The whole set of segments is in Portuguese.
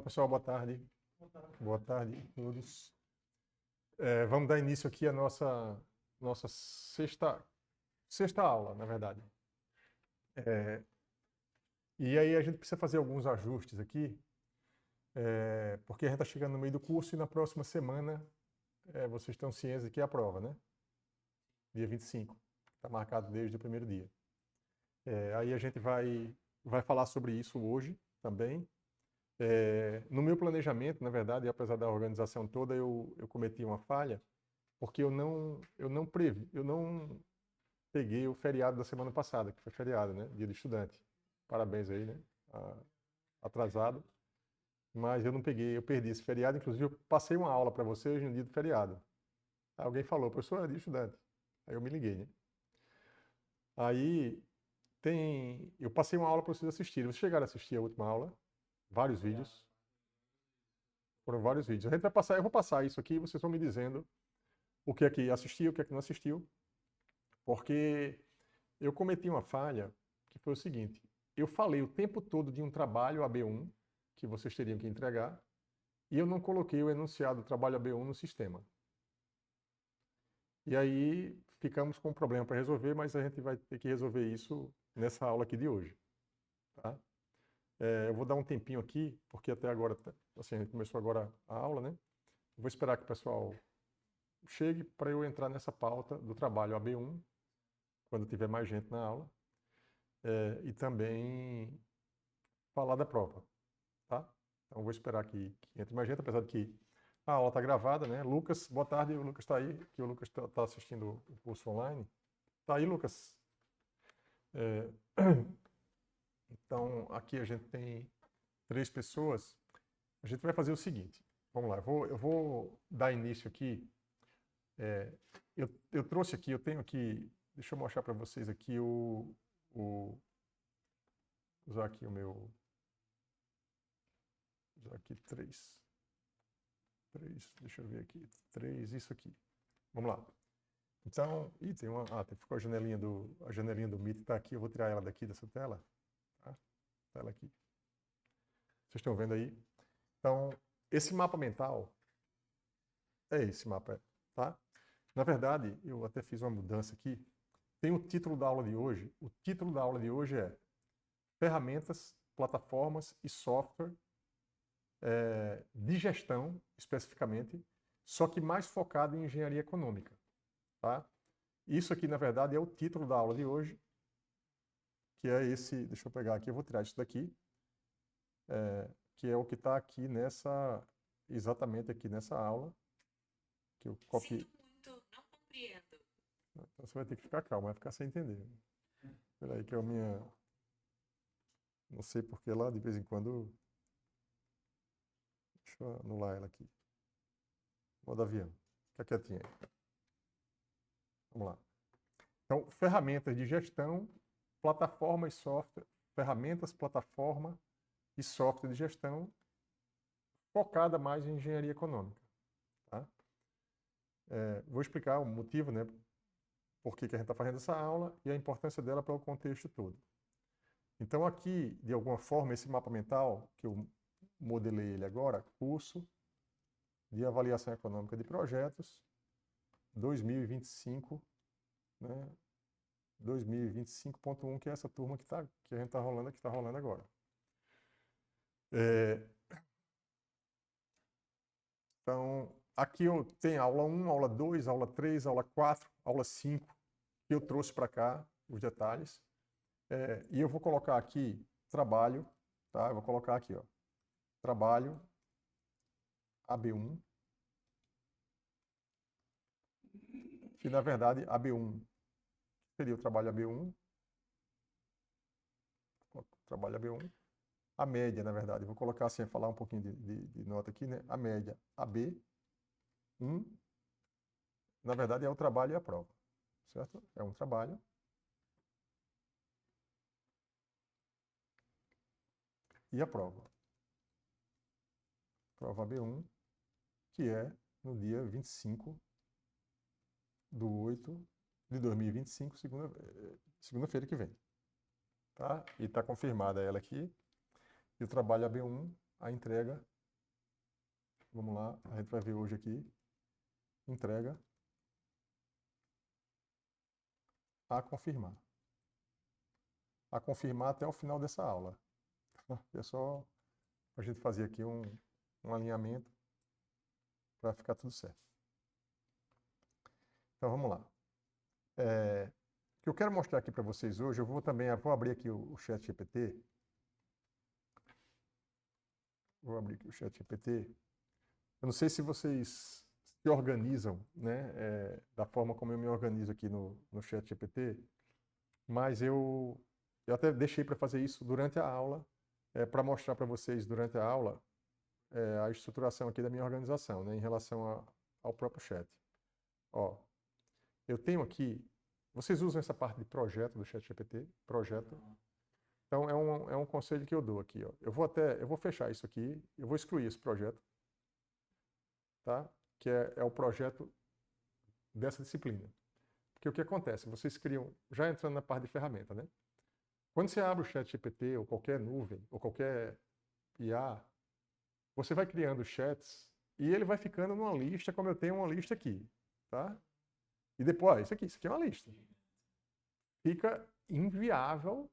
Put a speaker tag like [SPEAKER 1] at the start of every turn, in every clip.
[SPEAKER 1] pessoal, boa tarde. Boa tarde a todos. Vamos dar início aqui à nossa sexta aula, na verdade. E aí a gente precisa fazer alguns ajustes aqui, porque a gente está chegando no meio do curso e na próxima semana vocês estão cientes que é a prova, né? Dia 25, está marcado desde o primeiro dia. Aí a gente vai falar sobre isso hoje também. No meu planejamento, na verdade, apesar da organização toda, eu cometi uma falha, porque eu não peguei o feriado da semana passada, que foi feriado, né? Dia do estudante. Parabéns aí, né? Atrasado. Mas eu não peguei, eu perdi esse feriado. Inclusive, eu passei uma aula para vocês no dia do feriado. Aí alguém falou, professor, é dia de estudante. Aí eu me liguei, né? Aí eu passei uma aula para vocês assistirem. Vocês chegaram a assistir a última aula? Vários vídeos. Foram vários vídeos. Eu vou passar isso aqui e vocês vão me dizendo o que é que assistiu, o que é que não assistiu. Porque eu cometi uma falha, que foi o seguinte. Eu falei o tempo todo de um trabalho AB1, que vocês teriam que entregar, e eu não coloquei o enunciado do trabalho AB1 no sistema. E aí ficamos com um problema para resolver, mas a gente vai ter que resolver isso nessa aula aqui de hoje. Tá? Eu vou dar um tempinho aqui, porque até agora, assim, a gente começou agora a aula, né? Vou esperar que o pessoal chegue para eu entrar nessa pauta do trabalho AB1, quando tiver mais gente na aula, e também falar da prova, tá? Então vou esperar que entre mais gente, apesar de que a aula está gravada, né? Lucas, boa tarde, o Lucas está aí, que o Lucas está assistindo o curso online. Tá aí, Lucas? Então, aqui a gente tem 3 pessoas. A gente vai fazer o seguinte, vamos lá, eu vou dar início aqui. Eu trouxe aqui, eu tenho aqui, deixa eu mostrar para vocês aqui usar aqui usar aqui 3, deixa eu ver aqui, 3, isso aqui. Vamos lá. Então, ficou a janelinha do Meet está aqui, eu vou tirar ela daqui dessa tela, tá? Tela aqui. Vocês estão vendo aí? Então, esse mapa mental é esse mapa, tá? Na verdade, eu até fiz uma mudança aqui. Tem o título da aula de hoje. O título da aula de hoje é Ferramentas, Plataformas e Software de Gestão, especificamente, só que mais focado em engenharia econômica. Tá? Isso aqui, na verdade, é o título da aula de hoje, que é esse, deixa eu pegar aqui, eu vou tirar isso daqui, que é o que está aqui exatamente aqui nessa aula, que eu copiei.
[SPEAKER 2] Sinto muito, não compreendo.
[SPEAKER 1] Então você vai ter que ficar calmo, vai ficar sem entender. Espera aí que é a minha... Não sei porque lá, de vez em quando... Deixa eu anular ela aqui. Modo avião. Fica quietinho aí. Vamos lá. Então, ferramentas de gestão, plataforma e software, ferramentas, plataforma e software de gestão, focada mais em engenharia econômica. Tá? Vou explicar o motivo, né, por que a gente está fazendo essa aula e a importância dela para o contexto todo. Então aqui, de alguma forma, esse mapa mental, que eu modelei ele agora, curso de avaliação econômica de projetos 2025, né, 2025.1, que é essa turma que a gente está rolando agora. Então, aqui eu tenho aula 1, aula 2, aula 3, aula 4, aula 5, que eu trouxe para cá, os detalhes. E eu vou colocar aqui trabalho, tá? Eu vou colocar aqui, ó, trabalho AB1, que na verdade AB1 seria o trabalho AB1, trabalho AB1, a média, na verdade, vou colocar assim, falar um pouquinho de nota aqui, né? A média AB1, na verdade é o trabalho e a prova, certo? É um trabalho. E a prova. Prova B1, que é no dia 25/8/2025, segunda-feira que vem. Tá? E está confirmada ela aqui. E o trabalho AB1, a entrega Vamos lá, a gente vai ver hoje aqui. Entrega a confirmar. A confirmar até o final dessa aula. É só a gente fazer aqui um alinhamento para ficar tudo certo. Então vamos lá. O que eu quero mostrar aqui para vocês hoje, eu vou abrir aqui o ChatGPT. Vou abrir aqui o ChatGPT. Eu não sei se vocês se organizam, né, da forma como eu me organizo aqui no ChatGPT, mas eu até deixei para fazer isso durante a aula, para mostrar para vocês durante a aula a estruturação aqui da minha organização, né, em relação ao próprio chat. Ó, eu tenho aqui, vocês usam essa parte de projeto do ChatGPT? Projeto. Então é um conselho que eu dou aqui, ó. Eu vou fechar isso aqui, eu vou excluir esse projeto, tá? Que é o projeto dessa disciplina. Porque o que acontece? Vocês criam, já entrando na parte de ferramenta, né? Quando você abre o ChatGPT ou qualquer nuvem ou qualquer IA, você vai criando chats e ele vai ficando numa lista, como eu tenho uma lista aqui, tá? E depois, isso aqui é uma lista. Fica inviável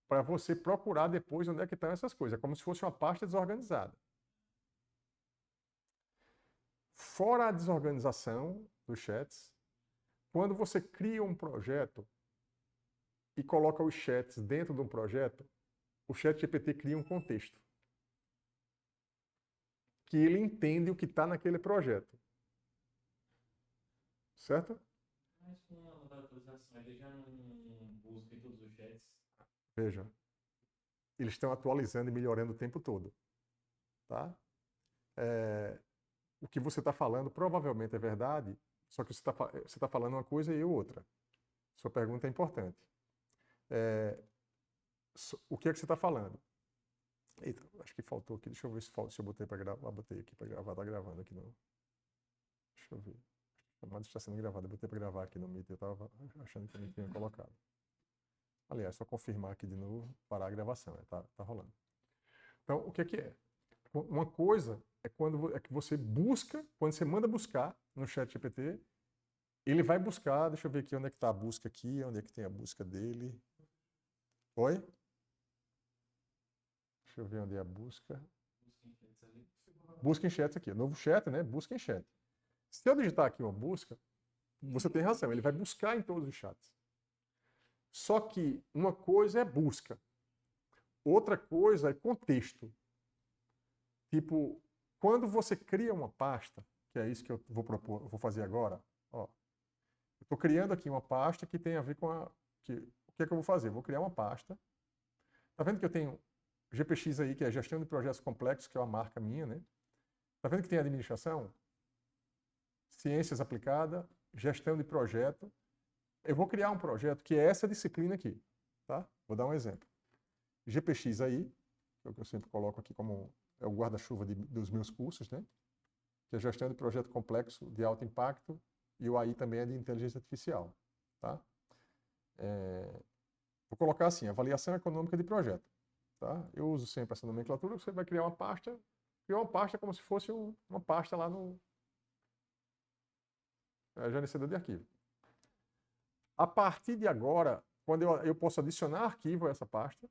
[SPEAKER 1] para você procurar depois onde é que estão essas coisas. É como se fosse uma pasta desorganizada. Fora a desorganização dos chats, quando você cria um projeto e coloca os chats dentro de um projeto, o ChatGPT cria um contexto. Que ele entende o que está naquele projeto. Certo?
[SPEAKER 3] Mas com a nova atualização, ele já não busca em todos os chats?
[SPEAKER 1] Veja, eles estão atualizando e melhorando o tempo todo. Tá? O que você está falando provavelmente é verdade, só que você está falando uma coisa e eu outra. Sua pergunta é importante. O que é que você está falando? Eita, acho que faltou aqui. Deixa eu ver se eu botei para gravar. Botei aqui para gravar. Está gravando aqui no... Deixa eu ver. A chamada está sendo gravada. Eu botei para gravar aqui no Meet. Eu estava achando que eu não tinha colocado. Aliás, só confirmar aqui de novo. Parar a gravação. Tá rolando. Então, o que é? Uma coisa é que você busca, quando você manda buscar no ChatGPT, ele vai buscar, deixa eu ver aqui onde é que está a busca aqui, onde é que tem a busca dele. Oi? Deixa eu ver onde é a busca. Busca em chats aqui. Novo chat, né? Busca em chat. Se eu digitar aqui uma busca, você tem razão, ele vai buscar em todos os chats. Só que uma coisa é busca, outra coisa é contexto. Tipo, quando você cria uma pasta, que é isso que eu vou fazer agora, ó. Eu estou criando aqui uma pasta que tem a ver com o que é que eu vou fazer? Eu vou criar uma pasta. Tá vendo que eu tenho GPX aí, que é Gestão de Projetos Complexos, que é uma marca minha, né? Tá vendo que tem administração? Ciências aplicada, gestão de projeto. Eu vou criar um projeto que é essa disciplina aqui, tá? Vou dar um exemplo. GPX aí, que é o que eu sempre coloco aqui como é o guarda-chuva dos meus cursos, né? Que é gestão de projeto complexo de alto impacto e o AI também é de inteligência artificial, tá? Vou colocar assim, avaliação econômica de projeto, tá? Eu uso sempre essa nomenclatura, você vai criar uma pasta como se fosse uma pasta lá no gerenciador de arquivo. A partir de agora, quando eu posso adicionar arquivo a essa pasta,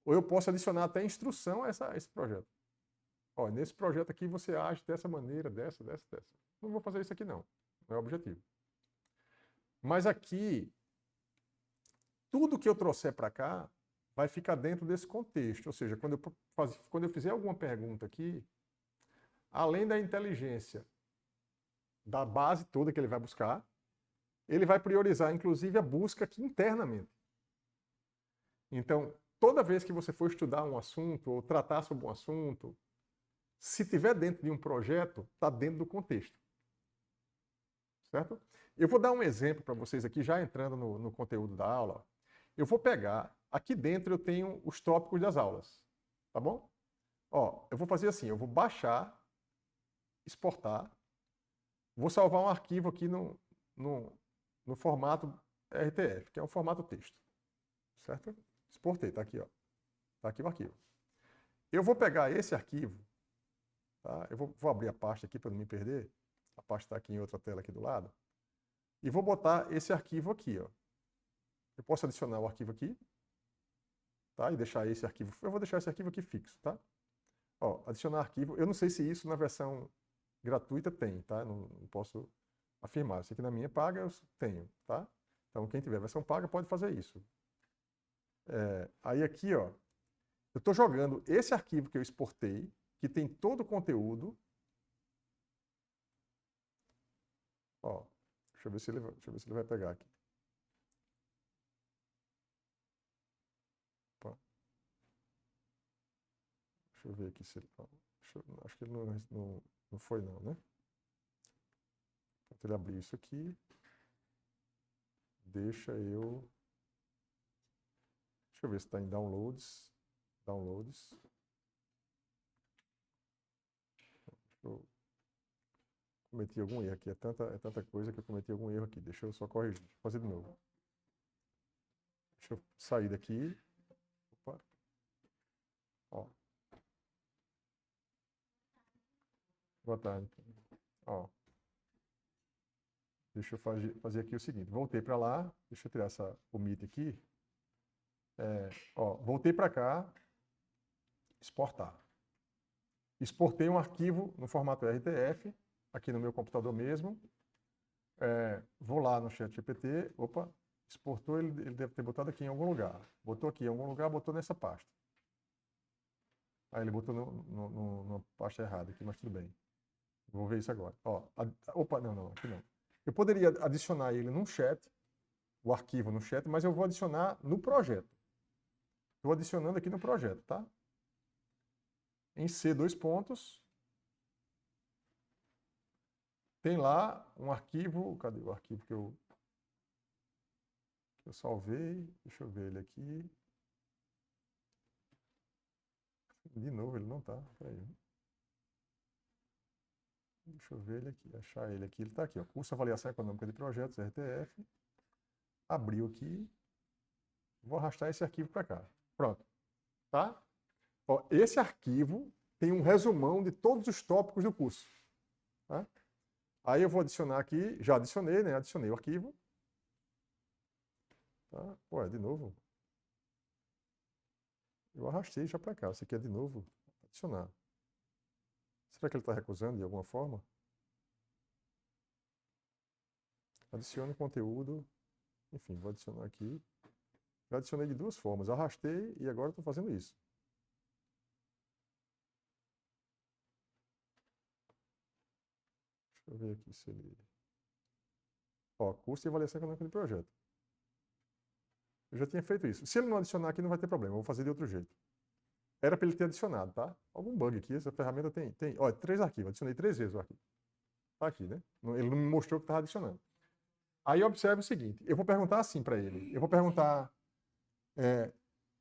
[SPEAKER 1] ou eu posso adicionar até instrução a esse projeto. Ó, nesse projeto aqui você age dessa maneira, dessa. Não vou fazer isso aqui não, não é o objetivo. Mas aqui, tudo que eu trouxer para cá vai ficar dentro desse contexto. Ou seja, quando eu fizer alguma pergunta aqui, além da inteligência da base toda que ele vai buscar, ele vai priorizar, inclusive, a busca aqui internamente. Então, toda vez que você for estudar um assunto ou tratar sobre um assunto, se tiver dentro de um projeto, está dentro do contexto. Certo? Eu vou dar um exemplo para vocês aqui, já entrando no conteúdo da aula. Eu vou pegar, aqui dentro eu tenho os tópicos das aulas, tá bom? Ó, eu vou fazer assim, eu vou baixar, exportar, vou salvar um arquivo aqui no formato RTF, que é um formato texto, certo? Exportei, tá aqui, ó. Tá aqui o arquivo. Eu vou pegar esse arquivo, Tá? Eu vou abrir a pasta aqui para não me perder. A pasta está aqui em outra tela aqui do lado. E vou botar esse arquivo aqui. Ó. Eu posso adicionar o arquivo aqui. Tá? E deixar esse arquivo. Eu vou deixar esse arquivo aqui fixo. Tá? Ó, adicionar arquivo. Eu não sei se isso na versão gratuita tem. Tá? Não posso afirmar. Eu sei que na minha paga eu tenho. Tá? Então quem tiver versão paga pode fazer isso. Aí aqui, ó, eu estou jogando esse arquivo que eu exportei, que tem todo o conteúdo. Ó, deixa eu ver se ele vai pegar aqui. Opa. Deixa eu ver aqui se ele... acho que ele não foi não, né? Então ele abriu isso aqui. Deixa eu ver se está em downloads. Eu cometi algum erro aqui. É tanta coisa que eu cometi algum erro aqui. Deixa eu só corrigir. Deixa eu fazer de novo. Deixa eu sair daqui. Opa. Ó. Boa tarde. Ó. Deixa eu fazer aqui o seguinte. Voltei para lá. Deixa eu tirar o Meet aqui. Ó, voltei para cá. Exportar. Exportei um arquivo no formato RTF, aqui no meu computador mesmo. Vou lá no ChatGPT. Opa, exportou, ele deve ter botado aqui em algum lugar. Botou aqui em algum lugar, botou nessa pasta. Aí ele botou numa pasta errada aqui, mas tudo bem. Vou ver isso agora. Ó, opa, não, aqui não. Eu poderia adicionar ele num chat, o arquivo no chat, mas eu vou adicionar no projeto. Estou adicionando aqui no projeto, tá? Em C, tem lá um arquivo. Cadê o arquivo que eu salvei? Deixa eu ver ele aqui. De novo, ele não está. Peraí. Deixa eu ver ele aqui, achar ele aqui. Ele está aqui, ó. Curso Avaliação Econômica de Projetos, RTF. Abriu aqui. Vou arrastar esse arquivo para cá. Pronto. Tá? Ó, esse arquivo tem um resumão de todos os tópicos do curso. Tá? Aí eu vou adicionar aqui, já adicionei, né? Adicionei o arquivo. Tá? Pô, de novo. Eu arrastei já para cá. Você quer de novo adicionar. Será que ele está recusando de alguma forma? Adicione conteúdo. Enfim, vou adicionar aqui. Já adicionei de duas formas. Arrastei e agora estou fazendo isso. Deixa eu ver aqui se ele... Ó, curso de avaliação econômica de projeto. Eu já tinha feito isso. Se ele não adicionar aqui, não vai ter problema. Eu vou fazer de outro jeito. Era para ele ter adicionado, tá? Algum bug aqui. Essa ferramenta tem... Ó, 3 arquivos. Adicionei 3 vezes o arquivo. Tá aqui, né? Ele não me mostrou que estava adicionando. Aí observe o seguinte. Eu vou perguntar assim para ele. Eu vou perguntar...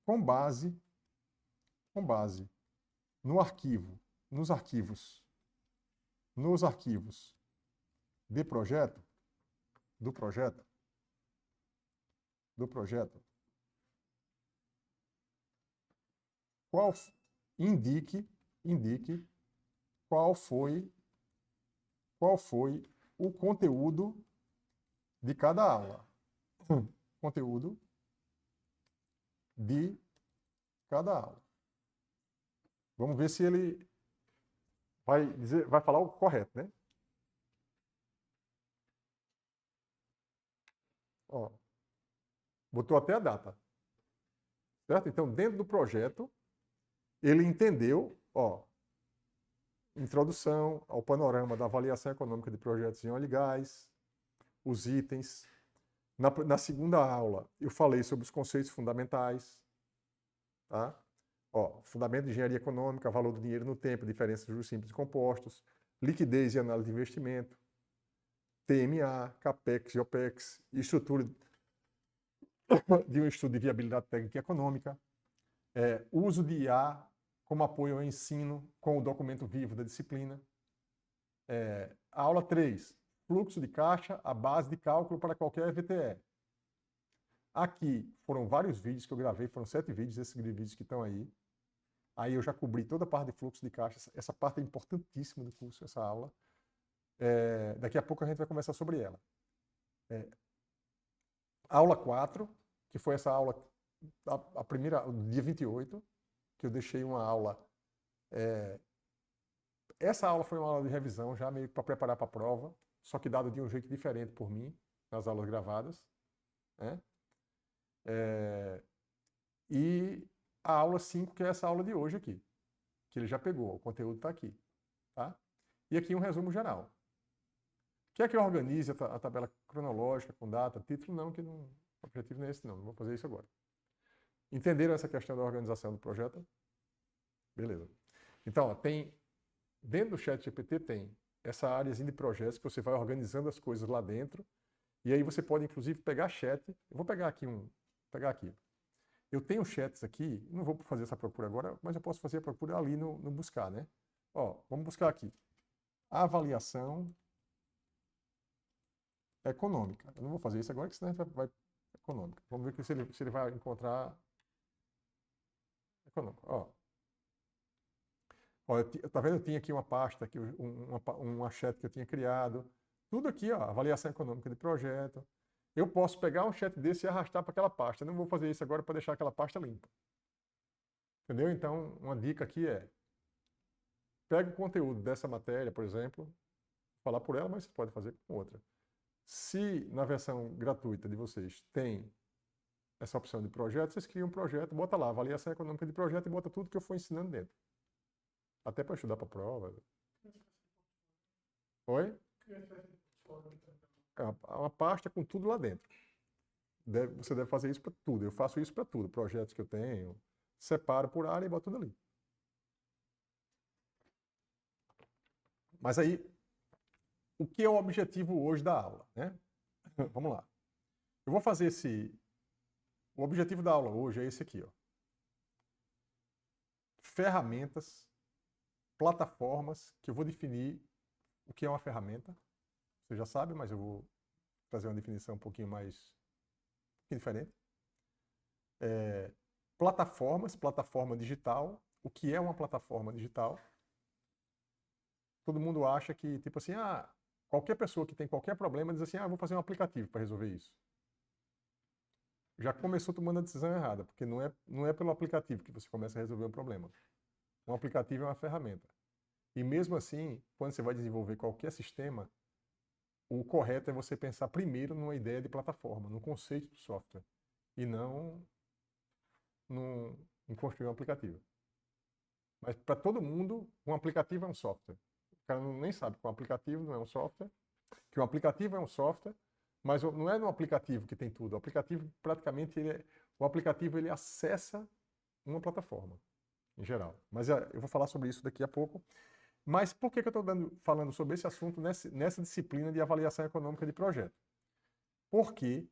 [SPEAKER 1] com base no arquivo, nos arquivos de projeto, do projeto, indique qual foi o conteúdo de cada aula. Conteúdo de cada aula. Vamos ver se ele vai falar o correto, né? Ó, botou até a data. Certo? Então, dentro do projeto, ele entendeu, ó, introdução ao panorama da avaliação econômica de projetos em óleo e gás, os itens. Na segunda aula, eu falei sobre os conceitos fundamentais. Tá? Ó, fundamento de engenharia econômica, valor do dinheiro no tempo, diferença de juros simples e compostos, liquidez e análise de investimento, TMA, CAPEX e OPEX, estrutura de um estudo de viabilidade técnica e econômica, uso de IA como apoio ao ensino com o documento vivo da disciplina. Aula 3, fluxo de caixa, a base de cálculo para qualquer VTE. Aqui foram vários vídeos que eu gravei, foram 7 vídeos, esses vídeos que estão aí. Aí eu já cobri toda a parte de fluxo de caixa. Essa parte é importantíssima do curso, essa aula. Daqui a pouco a gente vai conversar sobre ela. Aula 4, que foi essa aula, a primeira, dia 28, que eu deixei uma aula. Essa aula foi uma aula de revisão, já meio para preparar para a prova, só que dado de um jeito diferente por mim, nas aulas gravadas. Né? E a aula 5, que é essa aula de hoje aqui, que ele já pegou, o conteúdo está aqui. Tá? E aqui um resumo geral. Quer que eu organize a tabela cronológica com data, título? Não, que não, o objetivo não é esse não vou fazer isso agora. Entenderam essa questão da organização do projeto? Beleza. Então, ó, dentro do ChatGPT tem essa áreazinha de projetos que você vai organizando as coisas lá dentro, e aí você pode inclusive pegar chat. Eu vou pegar aqui Eu tenho chats aqui, não vou fazer essa procura agora, mas eu posso fazer a procura ali no buscar, né? Ó, vamos buscar aqui. Avaliação econômica. Eu não vou fazer isso agora, porque senão a gente vai econômica. Vamos ver se ele vai encontrar econômica. Ó, tá vendo? Eu tinha aqui uma pasta, aqui, uma chat que eu tinha criado. Tudo aqui, ó, avaliação econômica de projeto. Eu posso pegar um chat desse e arrastar para aquela pasta. Eu não vou fazer isso agora para deixar aquela pasta limpa. Entendeu? Então, uma dica aqui é: pega o conteúdo dessa matéria, por exemplo, falar por ela, mas você pode fazer com outra. Se na versão gratuita de vocês tem essa opção de projeto, vocês criam um projeto, bota lá, avaliação econômica de projeto e bota tudo que eu for ensinando dentro. Até para estudar para a prova. Oi? É uma pasta com tudo lá dentro. Você deve fazer isso para tudo. Eu faço isso para tudo. Projetos que eu tenho, separo por área e boto tudo ali. Mas aí, o que é o objetivo hoje da aula, né? Vamos lá. Eu vou fazer o objetivo da aula hoje é esse aqui, ó. Ferramentas, plataformas, que eu vou definir o que é uma ferramenta. Você já sabe, mas eu vou trazer uma definição um pouquinho diferente. Plataforma digital. O que é uma plataforma digital? Todo mundo acha que, tipo assim, qualquer pessoa que tem qualquer problema diz assim, vou fazer um aplicativo para resolver isso. Já começou tomando a decisão errada, porque não é pelo aplicativo que você começa a resolver um problema. Um aplicativo é uma ferramenta. E mesmo assim, quando você vai desenvolver qualquer sistema, o correto é você pensar primeiro numa ideia de plataforma, no conceito do software, e não em construir um aplicativo. Mas para todo mundo, um aplicativo é um software. O cara nem sabe que um aplicativo não é um software, que um aplicativo é um software, mas não é no aplicativo que tem tudo. O aplicativo, praticamente, o aplicativo ele acessa uma plataforma, em geral. Mas eu vou falar sobre isso daqui a pouco. Mas por que eu estou falando sobre esse assunto nessa disciplina de avaliação econômica de projeto? Porque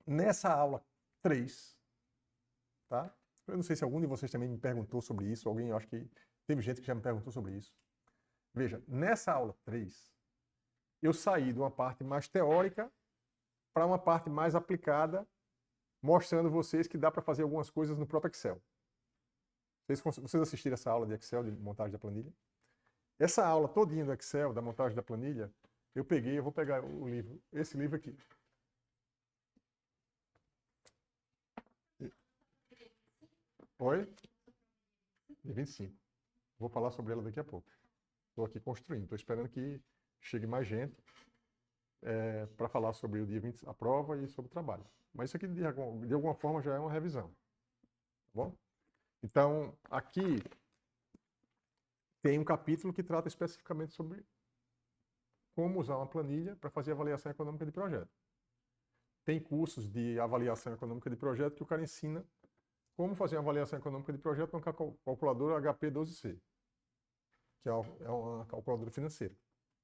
[SPEAKER 1] nessa aula 3, tá? Eu não sei se algum de vocês também me perguntou sobre isso, eu acho que teve gente que já me perguntou sobre isso. Veja, nessa aula 3, eu saí de uma parte mais teórica para uma parte mais aplicada, mostrando vocês que dá para fazer algumas coisas no próprio Excel. Vocês assistiram essa aula de Excel, de montagem da planilha? Essa aula todinha do Excel, da montagem da planilha, eu vou pegar o livro, esse livro aqui. Oi? De 25. Vou falar sobre ela daqui a pouco. Estou aqui construindo, estou esperando que chegue mais gente para falar sobre o dia 20, a prova e sobre o trabalho. Mas isso aqui, de alguma forma, já é uma revisão. Tá bom? Então, aqui tem um capítulo que trata especificamente sobre como usar uma planilha para fazer avaliação econômica de projeto. Tem cursos de avaliação econômica de projeto que o cara ensina como fazer uma avaliação econômica de projeto com a calculadora HP12C, que é uma calculadora financeira.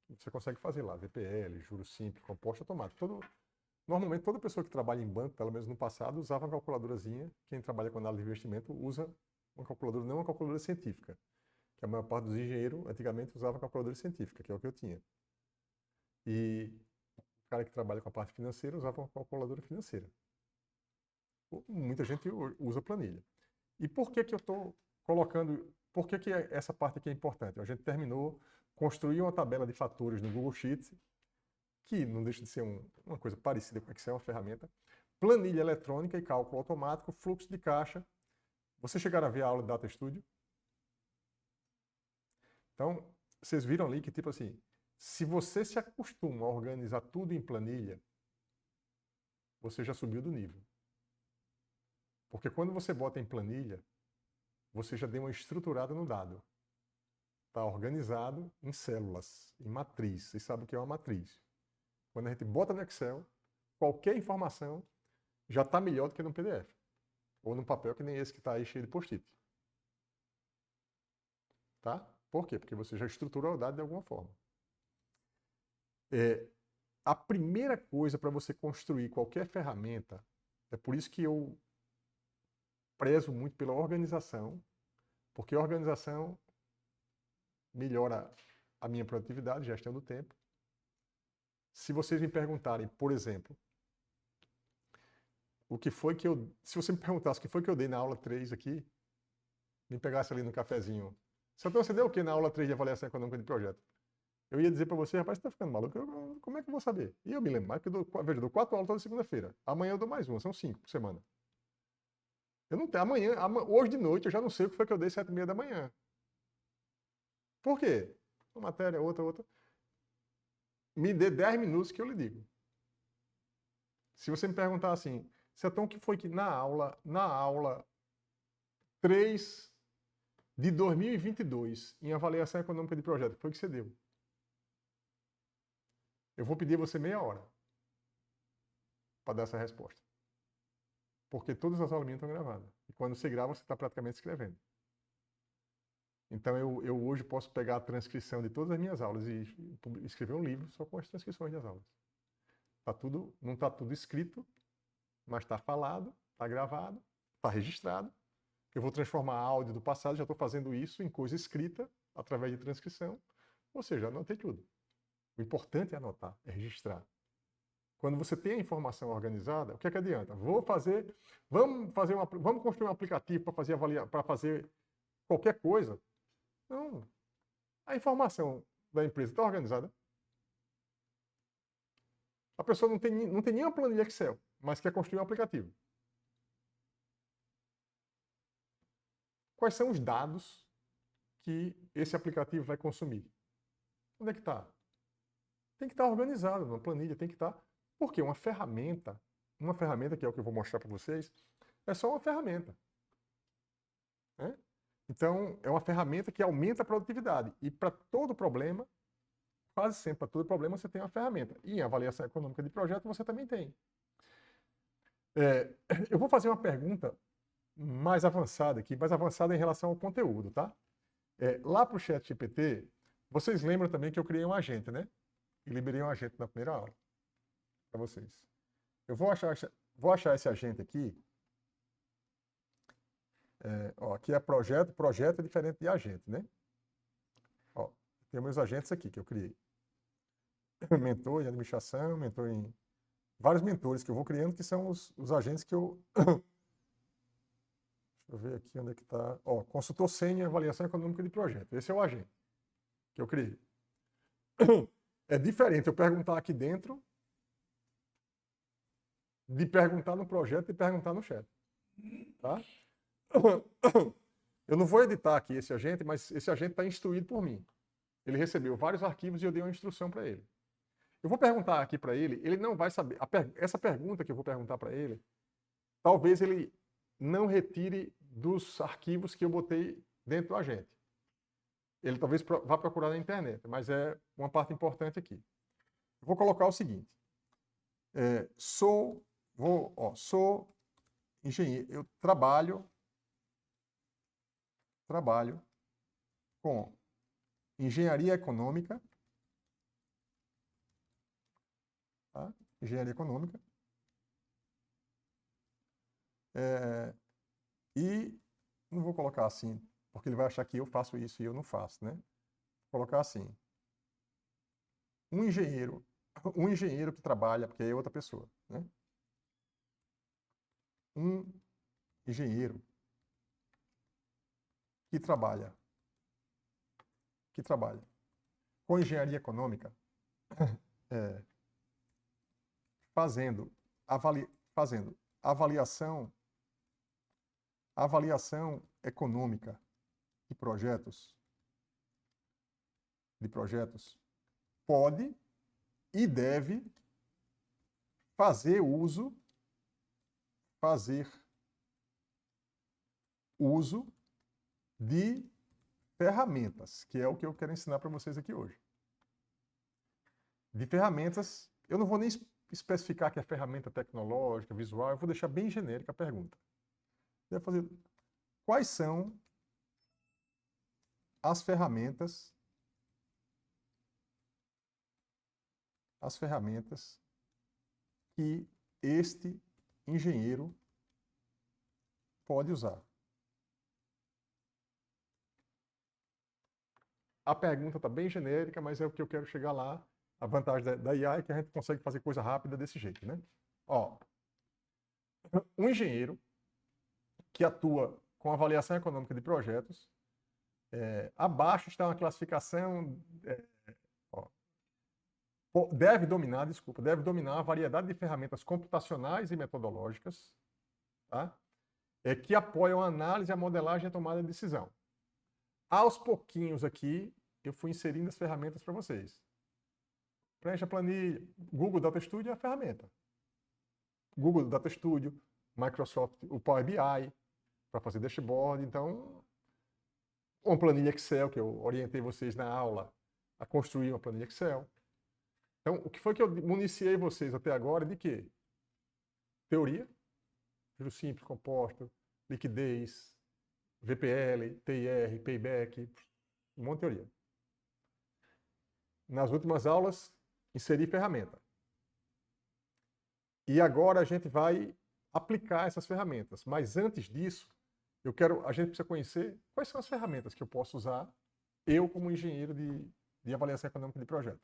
[SPEAKER 1] Você consegue fazer lá, VPL, juros simples, composto automático. Normalmente, toda pessoa que trabalha em banco, pelo menos no passado, usava uma calculadorazinha. Quem trabalha com análise de investimento usa uma calculadora, não uma calculadora científica. Que a maior parte dos engenheiros, antigamente, usava calculadora científica, que é o que eu tinha. E o cara que trabalha com a parte financeira usava uma calculadora financeira. Muita gente usa planilha. E por que eu estou colocando... Por que essa parte aqui é importante? A gente terminou, construiu uma tabela de fatores no Google Sheets, que não deixa de ser uma coisa parecida com o Excel, uma ferramenta. Planilha eletrônica e cálculo automático, fluxo de caixa. Vocês chegaram a ver a aula de Data Studio? Então, vocês viram ali que, tipo assim, se você se acostuma a organizar tudo em planilha, você já subiu do nível. Porque quando você bota em planilha, você já deu uma estruturada no dado. Está organizado em células, em matriz. Vocês sabem o que é uma matriz. Quando a gente bota no Excel, qualquer informação já está melhor do que no PDF. Ou no papel que nem esse que está aí cheio de post-it. Tá? Por quê? Porque você já estruturou o dado de alguma forma. A primeira coisa para você construir qualquer ferramenta, é por isso que eu prezo muito pela organização, porque a organização melhora a minha produtividade, gestão do tempo. Se vocês me perguntarem, por exemplo, se você me perguntasse o que foi que eu dei na aula 3 aqui, me pegasse ali no cafezinho, você deu o que na aula 3 de avaliação econômica de projeto? Eu ia dizer para você, rapaz, você está ficando maluco, como é que eu vou saber? E eu me lembro mais, porque eu dou 4 aulas toda segunda-feira. Amanhã eu dou mais uma, são 5 por semana. Eu não tenho, hoje de noite eu já não sei o que foi que eu dei 7h30 da manhã. Por quê? Uma matéria, outra. Me dê 10 minutos que eu lhe digo. Se você me perguntar assim, Setão, o que foi que na aula 3 de 2022, em avaliação econômica de projeto, foi que você deu? Eu vou pedir a você meia hora para dar essa resposta. Porque todas as aulas minhas estão gravadas. E quando você grava, você está praticamente escrevendo. Então eu hoje posso pegar a transcrição de todas as minhas aulas e escrever um livro só com as transcrições das aulas. Não está tudo escrito, mas está falado, está gravado, está registrado. Eu vou transformar áudio do passado, já estou fazendo isso em coisa escrita, através de transcrição. Ou seja, anotei tudo. O importante é anotar, é registrar. Quando você tem a informação organizada, o que é que adianta? Vamos construir um aplicativo para fazer qualquer coisa. Não. A informação da empresa está organizada. A pessoa não tem nenhuma planilha Excel, mas quer construir um aplicativo. Quais são os dados que esse aplicativo vai consumir? Onde é que está? Tem que estar organizado numa planilha, tem que estar. Porque uma ferramenta que é o que eu vou mostrar para vocês, é só uma ferramenta. Né? Então, é uma ferramenta que aumenta a produtividade. E para todo problema, quase sempre para todo problema, você tem uma ferramenta. E em avaliação econômica de projeto, você também tem. Eu vou fazer uma pergunta mais avançada aqui, mais avançada em relação ao conteúdo, tá? Lá para o ChatGPT, vocês lembram também que eu criei um agente, né? E liberei um agente na primeira aula para vocês. Eu vou achar esse agente aqui. Aqui é projeto é diferente de agente, né? Tem meus agentes aqui que eu criei. Mentor em administração, mentor em... Vários mentores que eu vou criando, que são os agentes que eu... Deixa eu ver aqui onde é que está. Consultor sênior em avaliação econômica de projeto. Esse é o agente que eu criei. É diferente eu perguntar aqui dentro de perguntar no projeto e perguntar no chat. Tá? Eu não vou editar aqui esse agente, mas esse agente está instruído por mim. Ele recebeu vários arquivos e eu dei uma instrução para ele. Eu vou perguntar aqui para ele, ele não vai saber. Essa pergunta que eu vou perguntar para ele, talvez ele não retire dos arquivos que eu botei dentro do agente. Ele talvez vá procurar na internet, mas é uma parte importante aqui. Eu vou colocar o seguinte. Sou engenheiro, eu trabalho com engenharia econômica, tá? Engenharia econômica, e não vou colocar assim, porque ele vai achar que eu faço isso e eu não faço, né? Vou colocar assim, um engenheiro que trabalha, porque aí é outra pessoa, né? Um engenheiro que trabalha com engenharia econômica, fazendo avaliação econômica de projetos, pode e deve fazer uso de ferramentas, que é o que eu quero ensinar para vocês aqui hoje. De ferramentas, eu não vou nem especificar que é ferramenta tecnológica, visual, eu vou deixar bem genérica a pergunta. Eu vou fazer, quais são as ferramentas que este engenheiro pode usar? A pergunta está bem genérica, mas é o que eu quero chegar lá. A vantagem da IA é que a gente consegue fazer coisa rápida desse jeito, né? Ó, um engenheiro que atua com avaliação econômica de projetos, abaixo está uma classificação, deve dominar a variedade de ferramentas computacionais e metodológicas, tá? Que apoiam a análise, a modelagem e a tomada de decisão. Aos pouquinhos aqui, eu fui inserindo as ferramentas para vocês. Preencha a planilha. Google Data Studio é a ferramenta. Google Data Studio, Microsoft, o Power BI, para fazer dashboard. Então, uma planilha Excel, que eu orientei vocês na aula a construir uma planilha Excel. Então, o que foi que eu municiei vocês até agora de quê? Teoria, juro simples, composto, liquidez, VPL, TIR, payback, um monte de teoria. Nas últimas aulas, inseri ferramenta. E agora a gente vai aplicar essas ferramentas. Mas antes disso, a gente precisa conhecer quais são as ferramentas que eu posso usar, eu como engenheiro de avaliação econômica de projeto.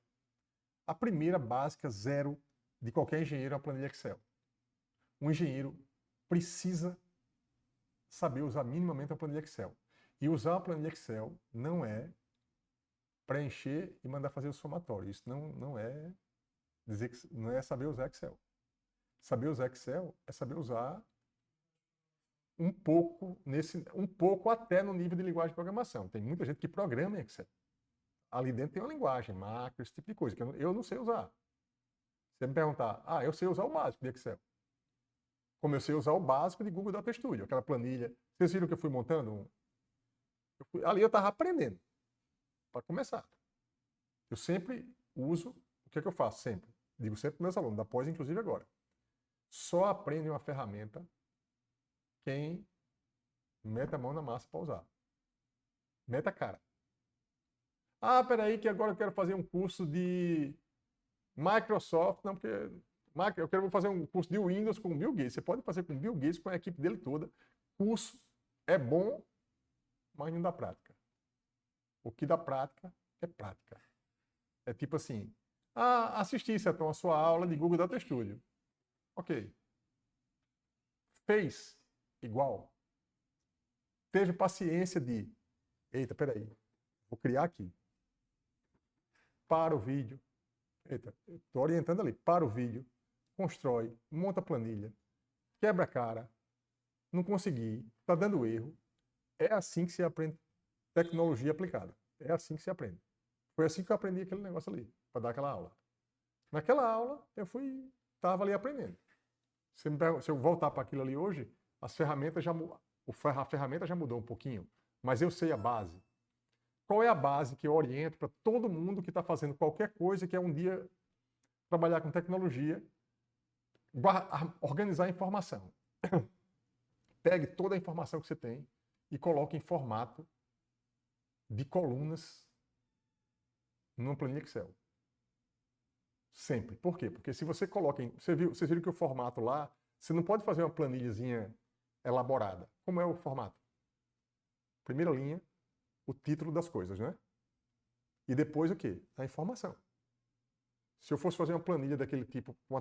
[SPEAKER 1] A primeira, básica, zero, de qualquer engenheiro é a planilha Excel. Um engenheiro precisa saber usar minimamente a planilha Excel. E usar a planilha Excel não é preencher e mandar fazer o somatório. Isso não é saber usar Excel. Saber usar Excel é saber usar um pouco até no nível de linguagem de programação. Tem muita gente que programa em Excel. Ali dentro tem uma linguagem, macro, esse tipo de coisa, que eu não sei usar. Se você me perguntar, eu sei usar o básico de Excel. Como eu sei usar o básico de Google Data Studio, aquela planilha. Vocês viram que eu fui montando? Ali eu estava aprendendo, para começar. Eu sempre uso, o que é que eu faço? Sempre. Digo sempre para meus alunos, da pós inclusive agora. Só aprende uma ferramenta quem mete a mão na massa para usar. Meta a cara. Peraí que agora eu quero fazer um curso de Microsoft, não, porque vou fazer um curso de Windows com o Bill Gates. Você pode fazer com o Bill Gates, com a equipe dele toda. Curso é bom, mas não dá prática. O que dá prática é prática. É tipo assim, assisti, Setão, a sua aula de Google Data Studio. Ok. Fez igual. Teve paciência de, eita, peraí, vou criar aqui. Para o vídeo. Eita, estou orientando ali. Para o vídeo. Constrói, monta a planilha, quebra a cara, não consegui, está dando erro. É assim que se aprende tecnologia aplicada. É assim que se aprende. Foi assim que eu aprendi aquele negócio ali, para dar aquela aula. Naquela aula, eu estava ali aprendendo. Se eu voltar para aquilo ali hoje, a ferramenta já mudou um pouquinho, mas eu sei a base. Qual é a base que eu oriento para todo mundo que está fazendo qualquer coisa e quer um dia trabalhar com tecnologia? Organizar a informação. Pegue toda a informação que você tem e coloque em formato de colunas numa planilha Excel. Sempre. Por quê? Porque se você coloca vocês viram que o formato lá, você não pode fazer uma planilhazinha elaborada. Como é o formato? Primeira linha, o título das coisas, né? E depois o quê? A informação. Se eu fosse fazer uma planilha daquele tipo, com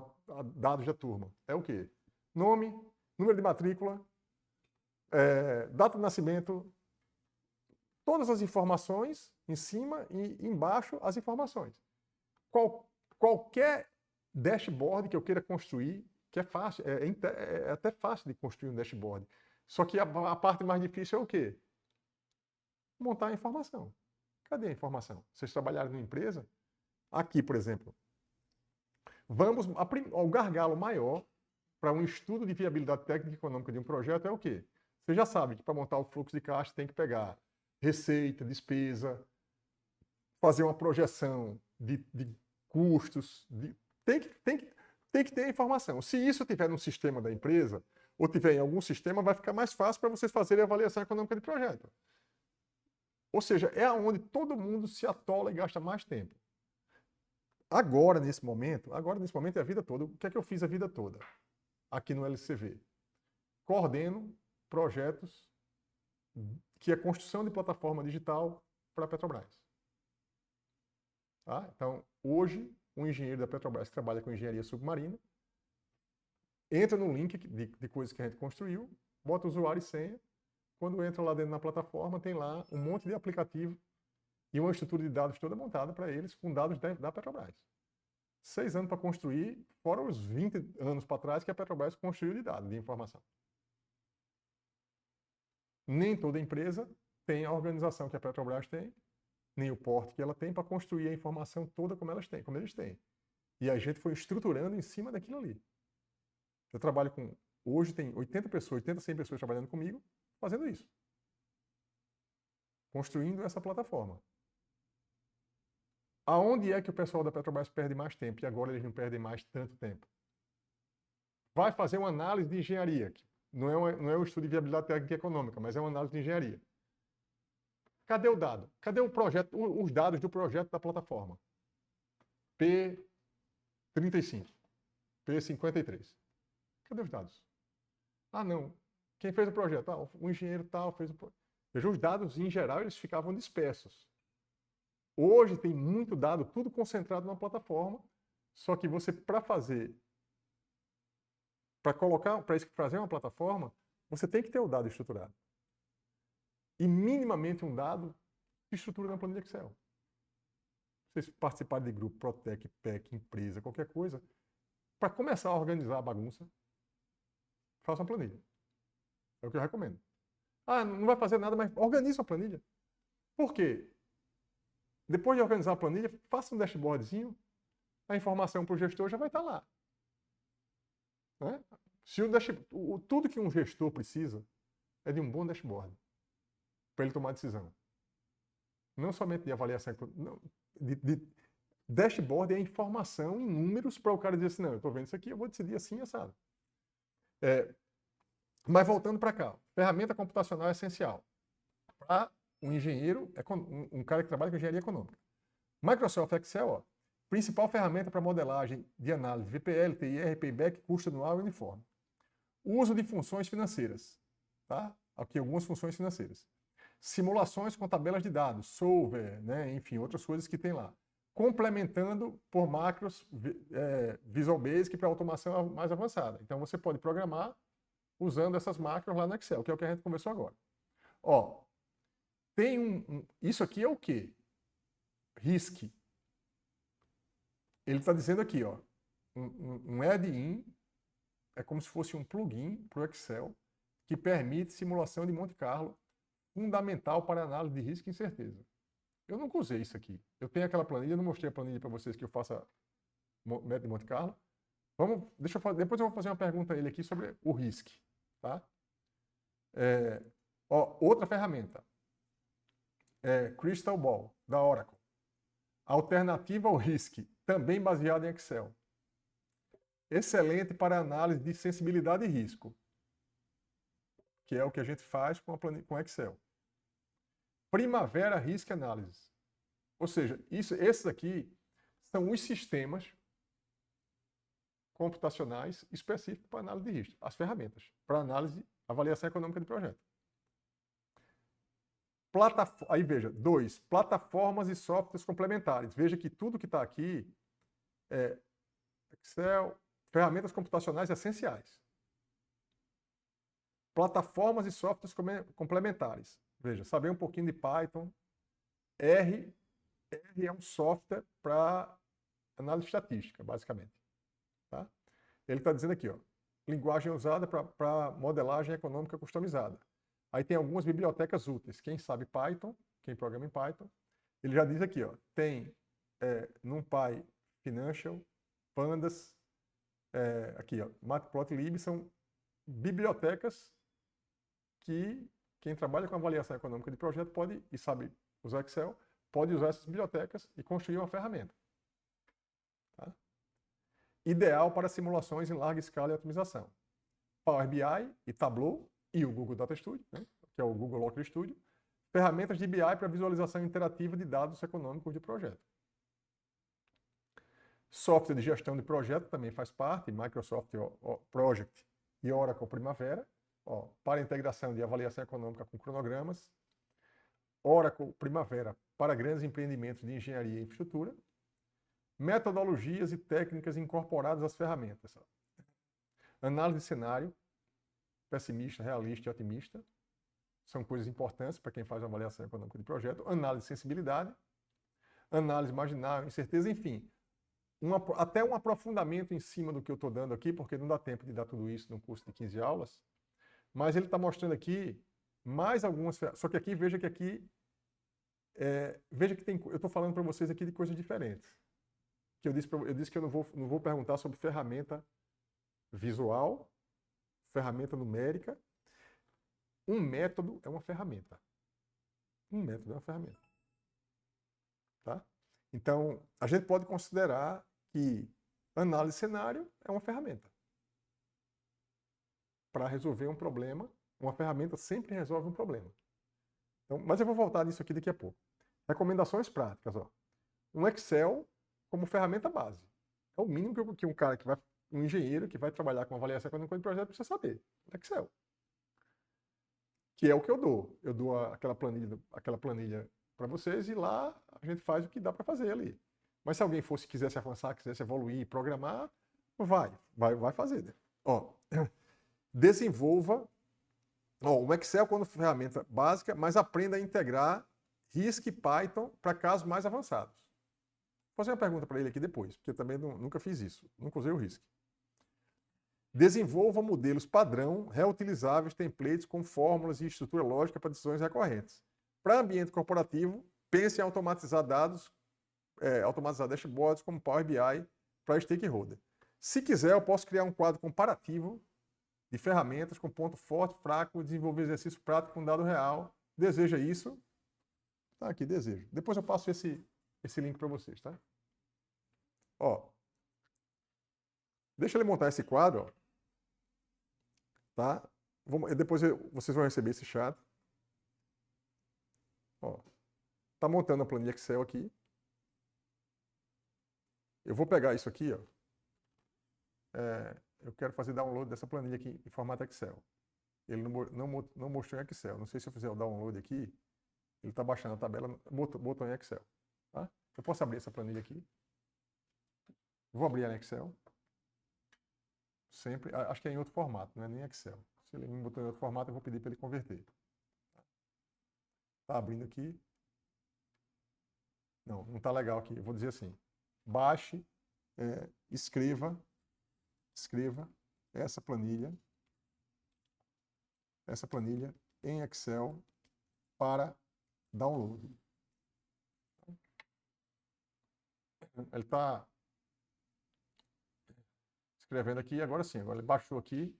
[SPEAKER 1] dados da turma, é o quê? Nome, número de matrícula, data de nascimento, todas as informações em cima e embaixo as informações. Qualquer dashboard que eu queira construir, que é fácil, é até fácil de construir um dashboard. Só que a parte mais difícil é o quê? Montar a informação. Cadê a informação? Vocês trabalharam numa empresa? Aqui, por exemplo. O gargalo maior para um estudo de viabilidade técnica e econômica de um projeto é o quê? Você já sabe que para montar o fluxo de caixa tem que pegar receita, despesa, fazer uma projeção de custos. Tem que ter a informação. Se isso tiver no sistema da empresa, ou tiver em algum sistema, vai ficar mais fácil para vocês fazerem a avaliação econômica de projeto. Ou seja, é onde todo mundo se atola e gasta mais tempo. Agora, nesse momento é a vida toda. O que é que eu fiz a vida toda? Aqui no LCV. Coordeno projetos que é construção de plataforma digital para a Petrobras. Tá? Então, hoje, um engenheiro da Petrobras que trabalha com engenharia submarina entra no link de coisas que a gente construiu, bota usuário e senha. Quando entra lá dentro na plataforma, tem lá um monte de aplicativo e uma estrutura de dados toda montada para eles com dados da Petrobras. 6 anos para construir, fora os 20 anos para trás que a Petrobras construiu de dados, de informação. Nem toda empresa tem a organização que a Petrobras tem, nem o porte que ela tem para construir a informação toda como eles têm. E a gente foi estruturando em cima daquilo ali. Eu trabalho com... Hoje tem 80 pessoas, 100 pessoas trabalhando comigo, fazendo isso. Construindo essa plataforma. Aonde é que o pessoal da Petrobras perde mais tempo e agora eles não perdem mais tanto tempo? Vai fazer uma análise de engenharia. Não é um estudo de viabilidade técnica e econômica, mas é uma análise de engenharia. Cadê o dado? Cadê o projeto, os dados do projeto da plataforma? P35, P53. Cadê os dados? Ah, não. Quem fez o projeto? Ah, o engenheiro tal fez o projeto. Veja, os dados, em geral, eles ficavam dispersos. Hoje tem muito dado, tudo concentrado numa plataforma, só que você, para fazer uma plataforma, você tem que ter o dado estruturado. E minimamente um dado se estrutura na planilha Excel. Vocês participarem de grupo, Protec, PEC, empresa, qualquer coisa, para começar a organizar a bagunça, faça uma planilha. É o que eu recomendo. Ah, não vai fazer nada, mas organize uma planilha. Por quê? Depois de organizar a planilha, faça um dashboardzinho, a informação para o gestor já vai estar lá. Né? Tudo que um gestor precisa é de um bom dashboard para ele tomar decisão. Não somente de avaliação. Não, dashboard é informação em números para o cara dizer assim, não, eu estou vendo isso aqui, eu vou decidir assim, assado. Mas voltando para cá, ferramenta computacional é essencial para um engenheiro, um cara que trabalha com engenharia econômica. Microsoft Excel, ó, principal ferramenta para modelagem de análise VPL, TIR, payback, custo anual e uniforme. Uso de funções financeiras. Tá? Aqui algumas funções financeiras. Simulações com tabelas de dados, solver, né? Enfim, outras coisas que tem lá. Complementando por macros Visual Basic para automação mais avançada. Então você pode programar usando essas macros lá no Excel, que é o que a gente conversou agora. Ó, tem isso aqui é o quê? RISC. Ele está dizendo aqui, ó, um add-in é como se fosse um plugin para o Excel que permite simulação de Monte Carlo, fundamental para análise de risco e incerteza. Eu nunca usei isso aqui. Eu tenho aquela planilha, não mostrei a planilha para vocês que eu faça método de Monte Carlo. Depois eu vou fazer uma pergunta a ele aqui sobre o RISC. Tá? Outra ferramenta. Crystal Ball, da Oracle. Alternativa ao RISC, também baseada em Excel. Excelente para análise de sensibilidade e risco, que é o que a gente faz com Excel. Primavera Risk Analysis. Ou seja, esses aqui são os sistemas computacionais específicos para análise de risco, as ferramentas, para análise, avaliação econômica de projeto. Aí veja, 2, plataformas e softwares complementares. Veja que tudo que está aqui é Excel, ferramentas computacionais essenciais. Plataformas e softwares complementares. Veja, saber um pouquinho de Python. R é um software para análise estatística, basicamente. Tá? Ele está dizendo aqui, ó, linguagem usada para modelagem econômica customizada. Aí tem algumas bibliotecas úteis. Quem sabe Python, quem programa em Python, ele já diz aqui, ó, tem NumPy Financial, Pandas, aqui, ó, Matplotlib, são bibliotecas que quem trabalha com avaliação econômica de projeto pode, e sabe usar Excel, pode usar essas bibliotecas e construir uma ferramenta. Tá? Ideal para simulações em larga escala e otimização. Power BI e Tableau e o Google Data Studio, né, que é o Google Local Studio, ferramentas de BI para visualização interativa de dados econômicos de projeto. Software de gestão de projeto também faz parte, Microsoft Project e Oracle Primavera, ó, para integração de avaliação econômica com cronogramas. Oracle Primavera para grandes empreendimentos de engenharia e infraestrutura. Metodologias e técnicas incorporadas às ferramentas. Ó. Análise de cenário, pessimista, realista e otimista. São coisas importantes para quem faz uma avaliação econômica de projeto. Análise de sensibilidade, análise marginal, incerteza, enfim. Até um aprofundamento em cima do que eu estou dando aqui, porque não dá tempo de dar tudo isso num curso de 15 aulas. Mas ele está mostrando aqui mais algumas... Só que aqui, veja que aqui... veja que tem... Eu estou falando para vocês aqui de coisas diferentes. Que eu disse que eu não vou perguntar sobre ferramenta visual, ferramenta numérica. Um método é uma ferramenta. Um método é uma ferramenta. Tá? Então, a gente pode considerar que análise de cenário é uma ferramenta. Para resolver um problema, uma ferramenta sempre resolve um problema. Então, mas eu vou voltar nisso aqui daqui a pouco. Recomendações práticas. Ó. Um Excel como ferramenta base. É o mínimo que um cara que vai, um engenheiro que vai trabalhar com avaliação econômica de projeto precisa saber. Excel. Que é o que eu dou. Eu dou aquela planilha para vocês e lá a gente faz o que dá para fazer ali. Mas se alguém quisesse avançar, quisesse evoluir, programar, vai fazer. Né? Ó, desenvolva o Excel como ferramenta básica, mas aprenda a integrar RISC e Python para casos mais avançados. Vou fazer uma pergunta para ele aqui depois, porque eu também nunca fiz isso, nunca usei o RISC. Desenvolva modelos padrão, reutilizáveis, templates com fórmulas e estrutura lógica para decisões recorrentes. Para ambiente corporativo, pense em automatizar dados, automatizar dashboards como Power BI para stakeholder. Se quiser, eu posso criar um quadro comparativo de ferramentas com ponto forte, fraco, desenvolver exercício prático com dado real. Deseja isso? Tá aqui, desejo. Depois eu passo esse link para vocês, tá? Ó, deixa ele montar esse quadro, ó, tá? Depois vocês vão receber esse chat. Ó, tá montando a planilha Excel aqui. Eu vou pegar isso aqui, ó. Eu quero fazer download dessa planilha aqui em formato Excel. Ele não mostrou em Excel. Não sei se eu fizer o download aqui, ele está baixando a tabela, botou em Excel. Tá? Eu posso abrir essa planilha aqui. Vou abrir ela em Excel. Sempre. Acho que é em outro formato, não é nem Excel. Se ele me botou em outro formato, eu vou pedir para ele converter. Está abrindo aqui. Não está legal aqui. Eu vou dizer assim. Baixe, escreva essa planilha em Excel para download. Ele está escrevendo aqui, agora sim, agora ele baixou aqui.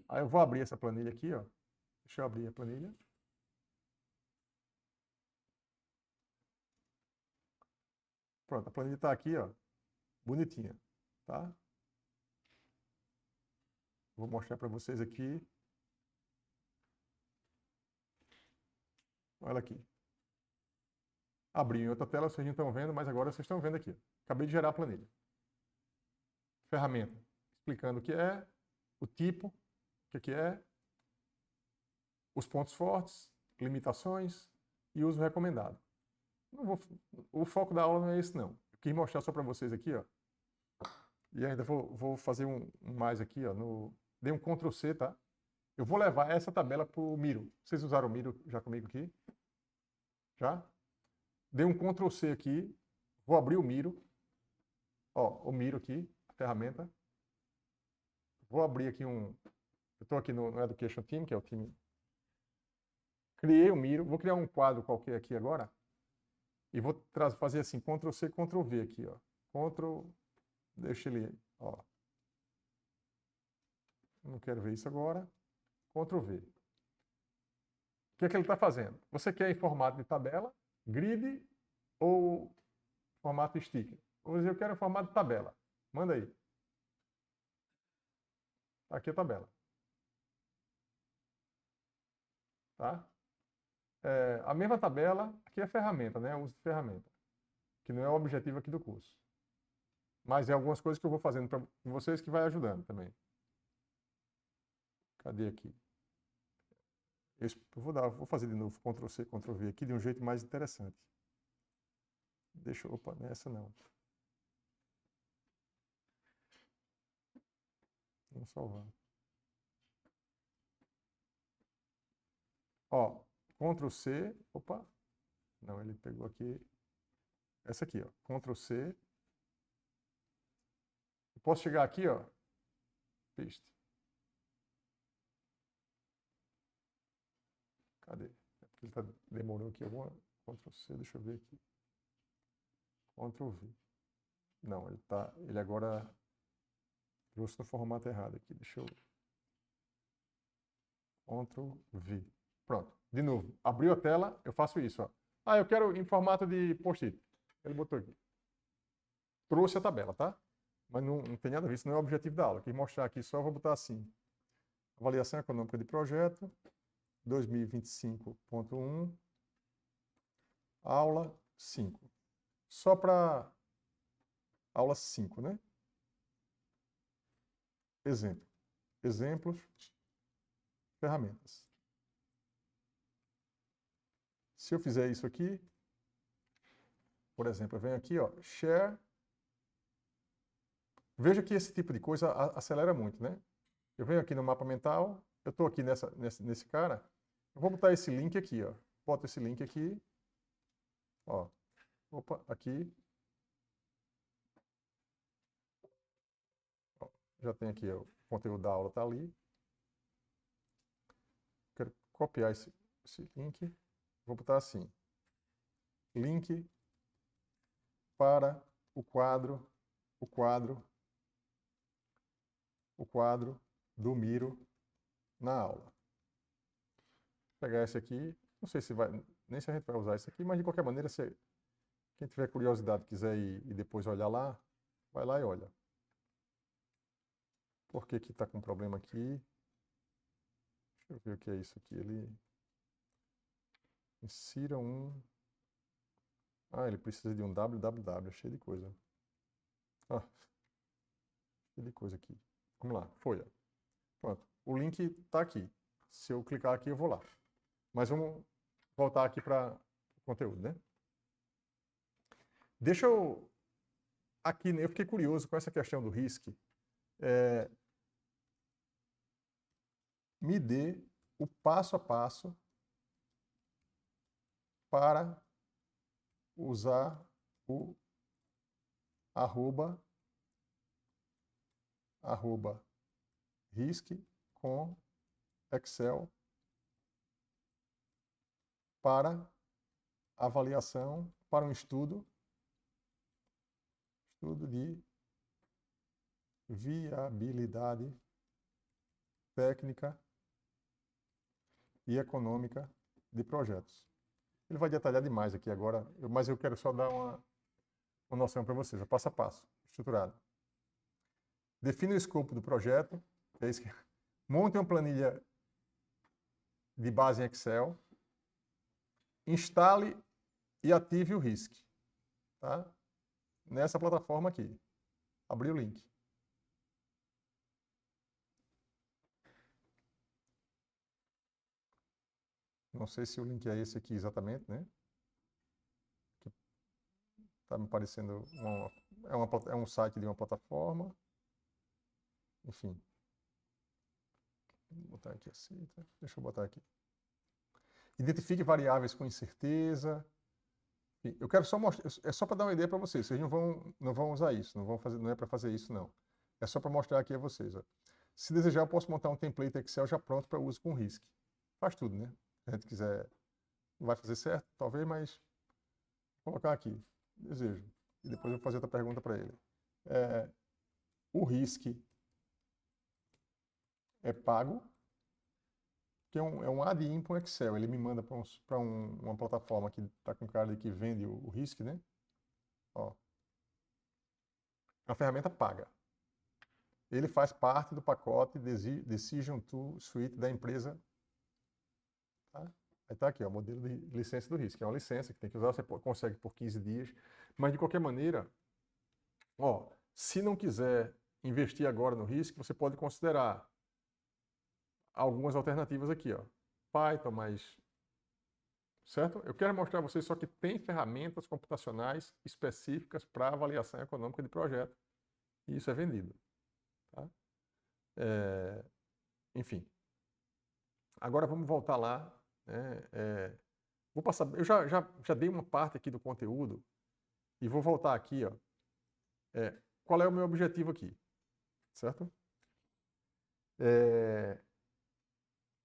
[SPEAKER 1] Aí eu vou abrir essa planilha aqui, ó. Deixa eu abrir a planilha. Pronto, a planilha está aqui, ó, bonitinha, tá? Vou mostrar para vocês aqui. Olha aqui. Abri em outra tela, vocês não estão vendo, mas agora vocês estão vendo aqui. Acabei de gerar a planilha. Ferramenta, explicando o que é, o tipo, o que é, os pontos fortes, limitações e uso recomendado. O foco da aula não é esse, não. Eu quis mostrar só para vocês aqui, ó. E ainda vou fazer um mais aqui, ó. Dei um Ctrl+C, tá? Eu vou levar essa tabela para o Miro. Vocês usaram o Miro já comigo aqui? Já? Dei um Ctrl C aqui. Vou abrir o Miro. Ó, o Miro aqui, a ferramenta. Vou abrir aqui um... Eu estou aqui no Education Team, que é o time... Criei o Miro. Vou criar um quadro qualquer aqui agora. E vou fazer assim, Ctrl C, Ctrl V aqui, ó. Ctrl... Deixa ele... Ó. Não quero ver isso agora. Ctrl V. O que é que ele está fazendo? Você quer em formato de tabela, grid ou formato sticker? Vou dizer, eu quero em formato de tabela. Manda aí. Aqui a tabela. Tá? A mesma tabela, aqui é a ferramenta, né? O uso de ferramenta. Que não é o objetivo aqui do curso. Mas é algumas coisas que eu vou fazendo para vocês que vai ajudando também. Cadê aqui? Eu vou fazer de novo Ctrl C, Ctrl V aqui de um jeito mais interessante. Opa, nessa não. Vamos salvar. Ó, Ctrl C, opa. Não, ele pegou aqui. Essa aqui, ó. Ctrl C. Eu posso chegar aqui, ó. Paste. Cadê? É porque ele tá demorando aqui alguma. Ctrl C, deixa eu ver aqui. Ctrl V. Não, ele agora trouxe no formato errado aqui. Deixa eu... Ctrl V. Pronto. De novo. Abriu a tela, eu faço isso, ó. Ah, eu quero em formato de post-it. Ele botou aqui. Trouxe a tabela, tá? Mas não tem nada a ver, isso não é o objetivo da aula. Quis mostrar aqui só, vou botar assim. Avaliação econômica de projeto, 2025.1, aula 5. Só para aula 5, né? Exemplo. Exemplos, ferramentas. Se eu fizer isso aqui, por exemplo, eu venho aqui, ó, share. Veja que esse tipo de coisa acelera muito, né? Eu venho aqui no mapa mental, eu estou aqui nesse cara, eu vou botar esse link aqui, ó. Boto esse link aqui, ó. Opa, aqui. Ó, já tem aqui, ó, o conteúdo da aula está ali. Quero copiar esse link, vou botar assim. Link para o quadro do Miro na aula. Vou pegar esse aqui, não sei se vai, nem se a gente vai usar isso aqui, mas de qualquer maneira, se quem tiver curiosidade quiser ir e depois olhar lá, vai lá e olha. Por que que está com problema aqui? Deixa eu ver o que é isso aqui. Ele insira um... Ah, ele precisa de um www, cheio de coisa. Ah, cheio de coisa aqui. Vamos lá, foi. Ó. Pronto, o link está aqui. Se eu clicar aqui, eu vou lá. Mas vamos voltar aqui para o conteúdo, né? Deixa eu... Aqui, eu fiquei curioso com essa questão do RISC. Me dê o passo a passo para usar o arroba RISC com Excel para avaliação, para um estudo de viabilidade técnica e econômica de projetos. Ele vai detalhar demais aqui agora, mas eu quero só dar uma noção para vocês, passo a passo, estruturado. Define o escopo do projeto, monte uma planilha de base em Excel, instale e ative o RISC, tá? Nessa plataforma aqui. Abrir o link. Não sei se o link é esse aqui exatamente, né? Está me parecendo um site de uma plataforma. Enfim. Vou botar aqui assim, tá? Deixa eu botar aqui. Identifique variáveis com incerteza. Enfim, eu quero só mostrar, é só para dar uma ideia para vocês. Vocês não vão usar isso, não vão fazer, não é para fazer isso não. É só para mostrar aqui a vocês. Ó. Se desejar, eu posso montar um template Excel já pronto para uso com RISC. Faz tudo, né? Se a gente quiser, não vai fazer certo, talvez, mas vou colocar aqui. Desejo. E depois eu vou fazer outra pergunta para ele. O RISC é pago? Que é um add-in para o Excel. Ele me manda para uma plataforma que está com cara de que vende o RISC, né? Ó. A ferramenta paga. Ele faz parte do pacote Decision Tool Suite da empresa. Tá? Aí está aqui, ó, modelo de licença do RISC. É uma licença que tem que usar, você consegue por 15 dias. Mas, de qualquer maneira, ó, se não quiser investir agora no RISC, você pode considerar algumas alternativas aqui, ó. Python, mas... Certo? Eu quero mostrar a vocês só que tem ferramentas computacionais específicas para avaliação econômica de projeto. E isso é vendido. Tá? Enfim. Agora vamos voltar lá. Né? Vou passar... Eu já dei uma parte aqui do conteúdo e vou voltar aqui. Ó. Qual é o meu objetivo aqui? Certo?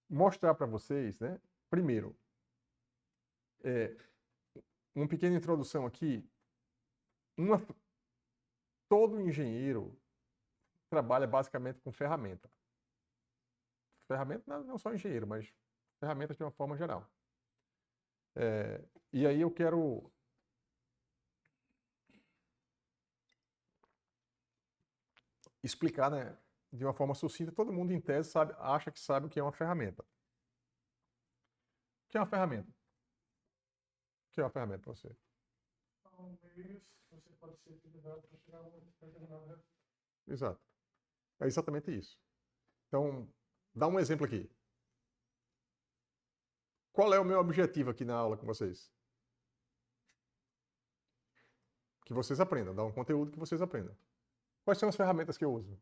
[SPEAKER 1] Mostrar para vocês, né? Primeiro, uma pequena introdução aqui. Todo engenheiro trabalha basicamente com ferramenta. Ferramenta não só engenheiro, mas ferramentas de uma forma geral. E aí eu quero explicar, né, de uma forma sucinta. Todo mundo em tese acha que sabe o que é uma ferramenta. O que é uma ferramenta? O que é uma ferramenta para você? Você pode ser utilizado para chegar a uma determinada resultado. Exato. É exatamente isso. Então, dá um exemplo aqui. Qual é o meu objetivo aqui na aula com vocês? Que vocês aprendam, dar um conteúdo que vocês aprendam. Quais são as ferramentas que eu uso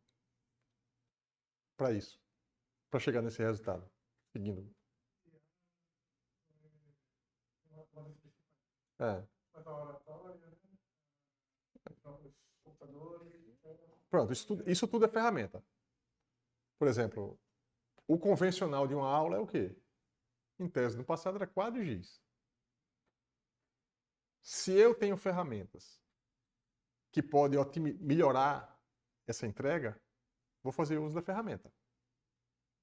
[SPEAKER 1] para isso? Para chegar nesse resultado? Seguindo. Pronto, isso tudo é ferramenta. Por exemplo, o convencional de uma aula é o quê? Em tese, no passado era quadro e giz. Se eu tenho ferramentas que podem melhorar essa entrega, vou fazer uso da ferramenta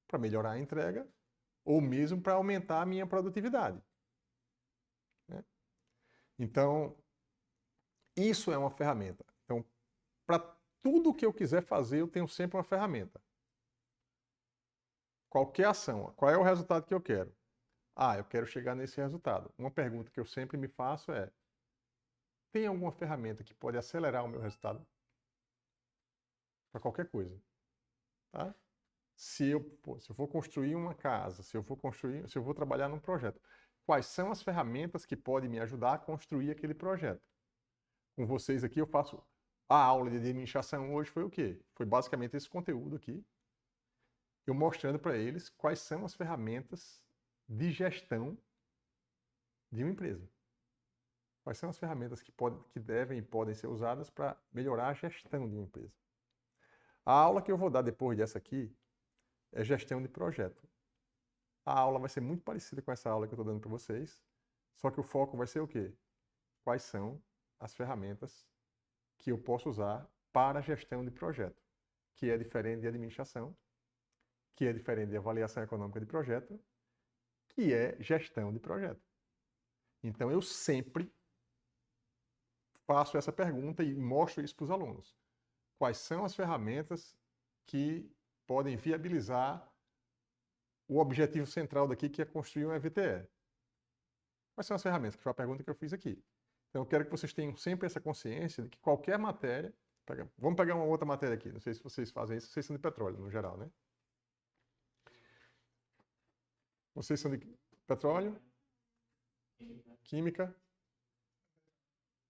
[SPEAKER 1] para melhorar a entrega ou mesmo para aumentar a minha produtividade. Né? Então, isso é uma ferramenta. Então, para tudo que eu quiser fazer, eu tenho sempre uma ferramenta. Qualquer ação, qual é o resultado que eu quero? Eu quero chegar nesse resultado. Uma pergunta que eu sempre me faço é: tem alguma ferramenta que pode acelerar o meu resultado? Para qualquer coisa. Tá? Se eu for construir uma casa, se eu vou trabalhar num projeto, quais são as ferramentas que podem me ajudar a construir aquele projeto? Com vocês aqui eu faço a aula de administração hoje foi o quê? Foi basicamente esse conteúdo aqui, eu mostrando para eles quais são as ferramentas de gestão de uma empresa. Quais são as ferramentas que devem e podem ser usadas para melhorar a gestão de uma empresa. A aula que eu vou dar depois dessa aqui é gestão de projeto. A aula vai ser muito parecida com essa aula que eu estou dando para vocês, só que o foco vai ser o quê? Quais são as ferramentas que eu posso usar para a gestão de projeto, que é diferente de administração, que é diferente de avaliação econômica de projeto, que é gestão de projeto. Então, eu sempre faço essa pergunta e mostro isso para os alunos. Quais são as ferramentas que podem viabilizar o objetivo central daqui, que é construir um EVTE? Quais são as ferramentas? Que foi a pergunta que eu fiz aqui. Então, eu quero que vocês tenham sempre essa consciência de que qualquer matéria... Vamos pegar uma outra matéria aqui. Não sei se vocês fazem isso, vocês são de petróleo, no geral, né? Vocês são de petróleo? Química?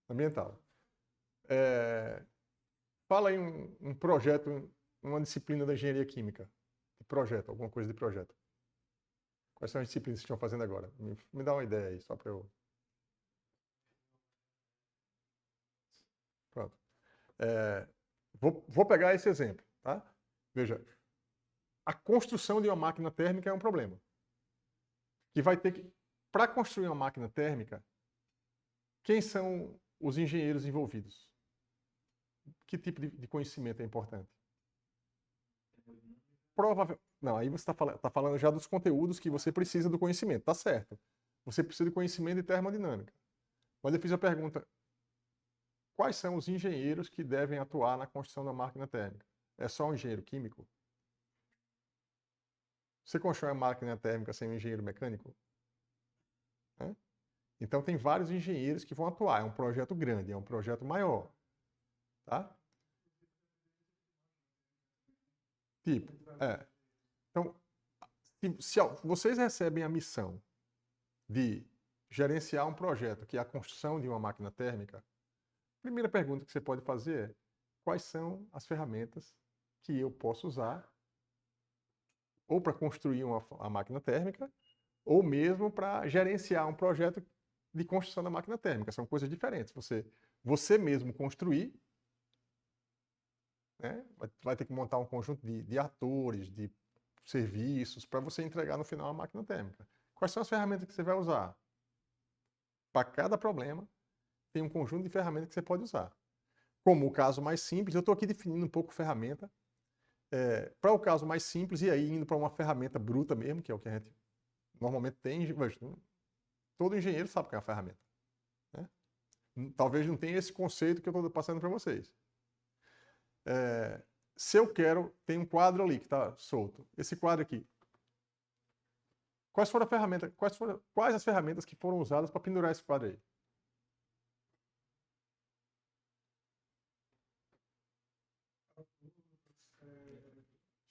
[SPEAKER 1] Ambiental. Fala aí um projeto, uma disciplina da engenharia química. projeto, alguma coisa de projeto. Quais são as disciplinas que estão fazendo agora? Me dá uma ideia aí, só para eu... Pronto. Vou pegar esse exemplo, tá? Veja, a construção de uma máquina térmica é um problema. Que vai ter que... Para construir uma máquina térmica, quem são os engenheiros envolvidos? Que tipo de conhecimento é importante? Provavelmente. Não, aí você está falando já dos conteúdos que você precisa do conhecimento, tá certo. Você precisa de conhecimento de termodinâmica. Mas eu fiz a pergunta: quais são os engenheiros que devem atuar na construção da máquina térmica? É só um engenheiro químico? Você constrói uma máquina térmica sem um engenheiro mecânico? Né? Então tem vários engenheiros que vão atuar. É um projeto grande, é um projeto maior. Tá? Tipo, Então, se vocês recebem a missão de gerenciar um projeto que é a construção de uma máquina térmica, a primeira pergunta que você pode fazer é: quais são as ferramentas que eu posso usar ou para construir a máquina térmica, ou mesmo para gerenciar um projeto de construção da máquina térmica? São coisas diferentes. Você mesmo construir, né? Vai ter que montar um conjunto de atores, de serviços, para você entregar no final a máquina térmica. Quais são as ferramentas que você vai usar? Para cada problema, tem um conjunto de ferramentas que você pode usar. Como o caso mais simples, eu estou aqui definindo um pouco ferramenta. Para o caso mais simples, e aí indo para uma ferramenta bruta mesmo, que é o que a gente normalmente tem, todo engenheiro sabe o que é uma ferramenta. Né? Talvez não tenha esse conceito que eu estou passando para vocês. Se eu quero, tem um quadro ali que está solto. Esse quadro aqui. Quais as ferramentas que foram usadas para pendurar esse quadro aí?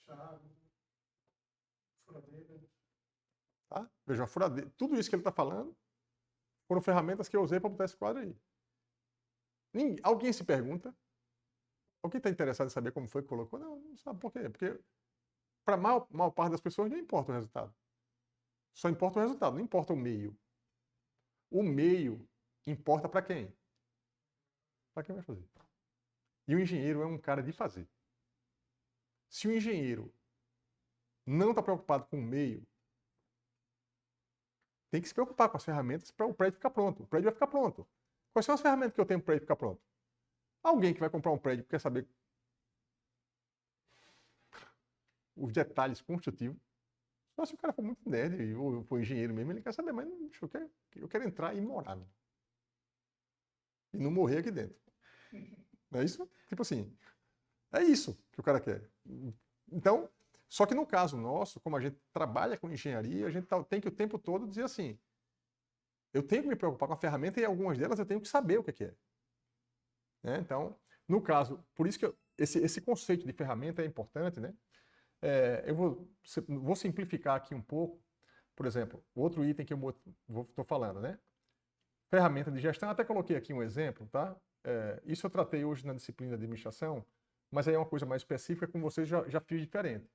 [SPEAKER 1] Chave, furadeira. Tá? Veja, uma furadeira. Tudo isso que ele está falando foram ferramentas que eu usei para botar esse quadro aí. Alguém se pergunta? Alguém está interessado em saber como foi que colocou? Não sabe por quê. Porque para a maior parte das pessoas não importa o resultado. Só importa o resultado, não importa o meio. O meio importa para quem? Para quem vai fazer. E o engenheiro é um cara de fazer. Se o engenheiro não está preocupado com o meio, tem que se preocupar com as ferramentas para o prédio ficar pronto. O prédio vai ficar pronto. Quais são as ferramentas que eu tenho para o prédio ficar pronto? Alguém que vai comprar um prédio quer saber os detalhes construtivos. Só se o cara for muito nerd ou for engenheiro mesmo, ele quer saber, mas eu quero entrar e morar. Né? E não morrer aqui dentro. Não é isso? Tipo assim, é isso que o cara quer. Então, só que no caso nosso, como a gente trabalha com engenharia, a gente tem que o tempo todo dizer assim: eu tenho que me preocupar com a ferramenta e algumas delas eu tenho que saber o que é. Né? Então, no caso, por isso que esse conceito de ferramenta é importante, né? Eu vou simplificar aqui um pouco. Por exemplo, outro item que eu estou falando, né? Ferramenta de gestão, até coloquei aqui um exemplo, tá? Isso eu tratei hoje na disciplina de administração, mas aí é uma coisa mais específica, com vocês já fiz diferente.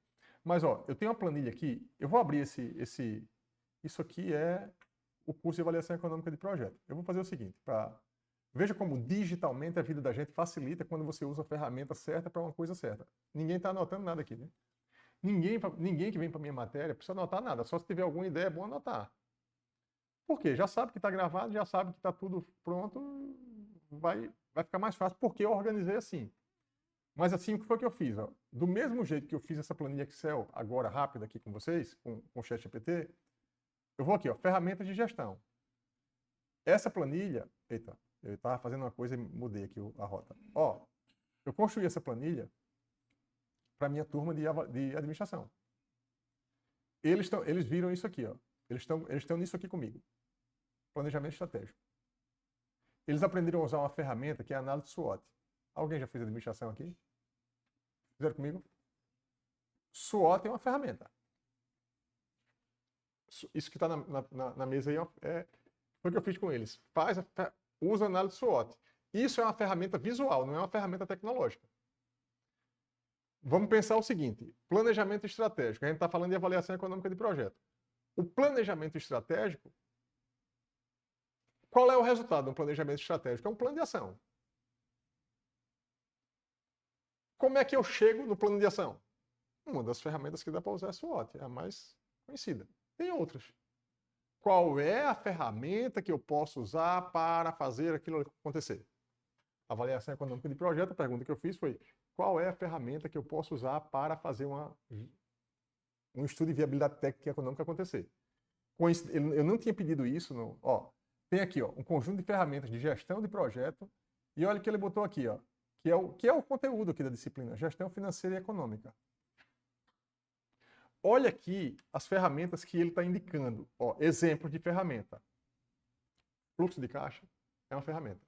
[SPEAKER 1] Mas, ó, eu tenho uma planilha aqui, eu vou abrir isso aqui é o curso de avaliação econômica de projeto. Eu vou fazer o seguinte, veja como digitalmente a vida da gente facilita quando você usa a ferramenta certa para uma coisa certa. Ninguém está anotando nada aqui, né? Ninguém que vem para a minha matéria precisa anotar nada, só se tiver alguma ideia é bom anotar. Por quê? Já sabe que está gravado, já sabe que está tudo pronto, vai ficar mais fácil, porque eu organizei assim. Mas assim, o que foi que eu fiz? Ó? Do mesmo jeito que eu fiz essa planilha Excel agora rápida aqui com vocês, com o ChatGPT, eu vou aqui, ó, ferramentas de gestão. Essa planilha, eita, eu estava fazendo uma coisa e mudei aqui a rota. Ó, eu construí essa planilha para a minha turma de administração. Eles viram isso aqui, ó. Eles estão nisso aqui comigo. Planejamento estratégico. Eles aprenderam a usar uma ferramenta que é a análise SWOT. Alguém já fez administração aqui? Fizeram comigo? SWOT é uma ferramenta. Isso que está na mesa aí foi o que eu fiz com eles. Usa a análise SWOT. Isso é uma ferramenta visual, não é uma ferramenta tecnológica. Vamos pensar o seguinte: planejamento estratégico. A gente está falando de avaliação econômica de projeto. O planejamento estratégico, qual é o resultado de um planejamento estratégico? É um plano de ação. Como é que eu chego no plano de ação? Uma das ferramentas que dá para usar é a SWOT, é a mais conhecida. Tem outras. Qual é a ferramenta que eu posso usar para fazer aquilo acontecer? Avaliação econômica de projeto, a pergunta que eu fiz foi: qual é a ferramenta que eu posso usar para fazer um estudo de viabilidade técnica e econômica acontecer? Eu não tinha pedido isso. Tem aqui um conjunto de ferramentas de gestão de projeto, e olha o que ele botou aqui, que é o conteúdo aqui da disciplina, gestão financeira e econômica. Olha aqui as ferramentas que ele está indicando. Exemplos de ferramenta. Fluxo de caixa é uma ferramenta.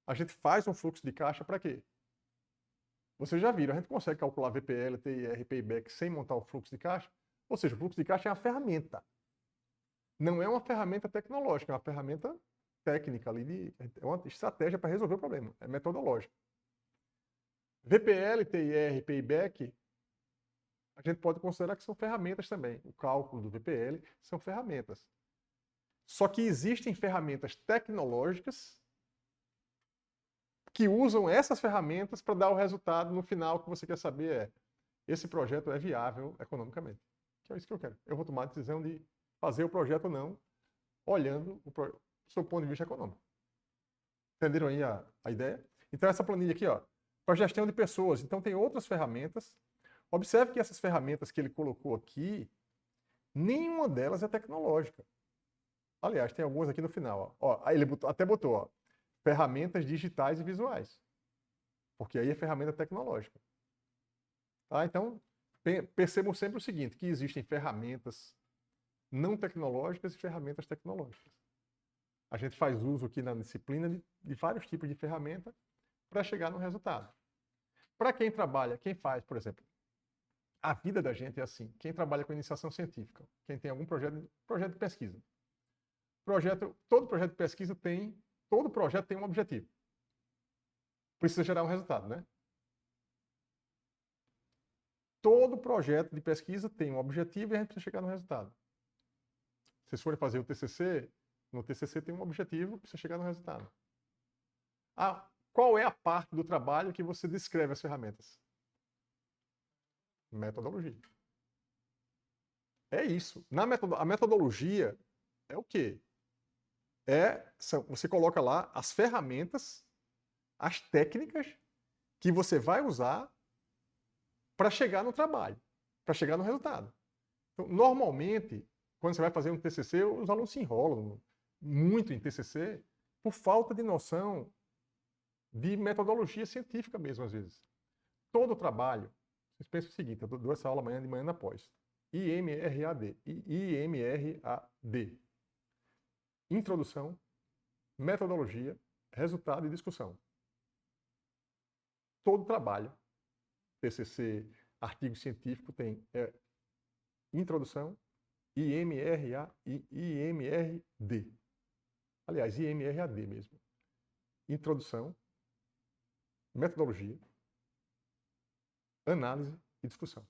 [SPEAKER 1] A gente faz um fluxo de caixa para quê? Vocês já viram, a gente consegue calcular VPL, TIR, payback sem montar o fluxo de caixa? Ou seja, o fluxo de caixa é uma ferramenta. Não é uma ferramenta tecnológica, é uma ferramenta técnica ali, é uma estratégia para resolver o problema, é metodológica. VPL, TIR, payback, a gente pode considerar que são ferramentas também. O cálculo do VPL são ferramentas. Só que existem ferramentas tecnológicas que usam essas ferramentas para dar o resultado no final que você quer saber esse projeto é viável economicamente. Que é isso que eu quero. Eu vou tomar a decisão de fazer o projeto ou não, olhando do seu ponto de vista econômico. Entenderam aí a ideia? Então essa planilha aqui, para gestão de pessoas. Então tem outras ferramentas. Observe que essas ferramentas que ele colocou aqui, nenhuma delas é tecnológica. Aliás, tem algumas aqui no final. Ele até botou, ferramentas digitais e visuais. Porque aí é ferramenta tecnológica. Tá? Então, percebam sempre o seguinte, que existem ferramentas não tecnológicas e ferramentas tecnológicas. A gente faz uso aqui na disciplina de vários tipos de ferramenta para chegar no resultado. Para quem trabalha, quem faz, por exemplo, a vida da gente é assim. Quem trabalha com iniciação científica, quem tem algum projeto de pesquisa. Todo projeto de pesquisa todo projeto tem um objetivo. Precisa gerar um resultado, né? Todo projeto de pesquisa tem um objetivo e a gente precisa chegar no resultado. Se vocês forem fazer o TCC, no TCC tem um objetivo, precisa chegar no resultado. Qual é a parte do trabalho que você descreve as ferramentas? Metodologia. É isso. A metodologia é o quê? Você coloca lá as ferramentas, as técnicas que você vai usar para chegar no trabalho, para chegar no resultado. Então, normalmente, quando você vai fazer um TCC, os alunos se enrolam muito em TCC por falta de noção de metodologia científica mesmo, às vezes. Todo trabalho, vocês pensam o seguinte, eu dou essa aula amanhã de manhã após. IMRAD. Introdução, metodologia, resultado e discussão. Todo trabalho, TCC, artigo científico, tem introdução, IMRD. Aliás, IMRAD mesmo. Introdução, metodologia, análise e discussão.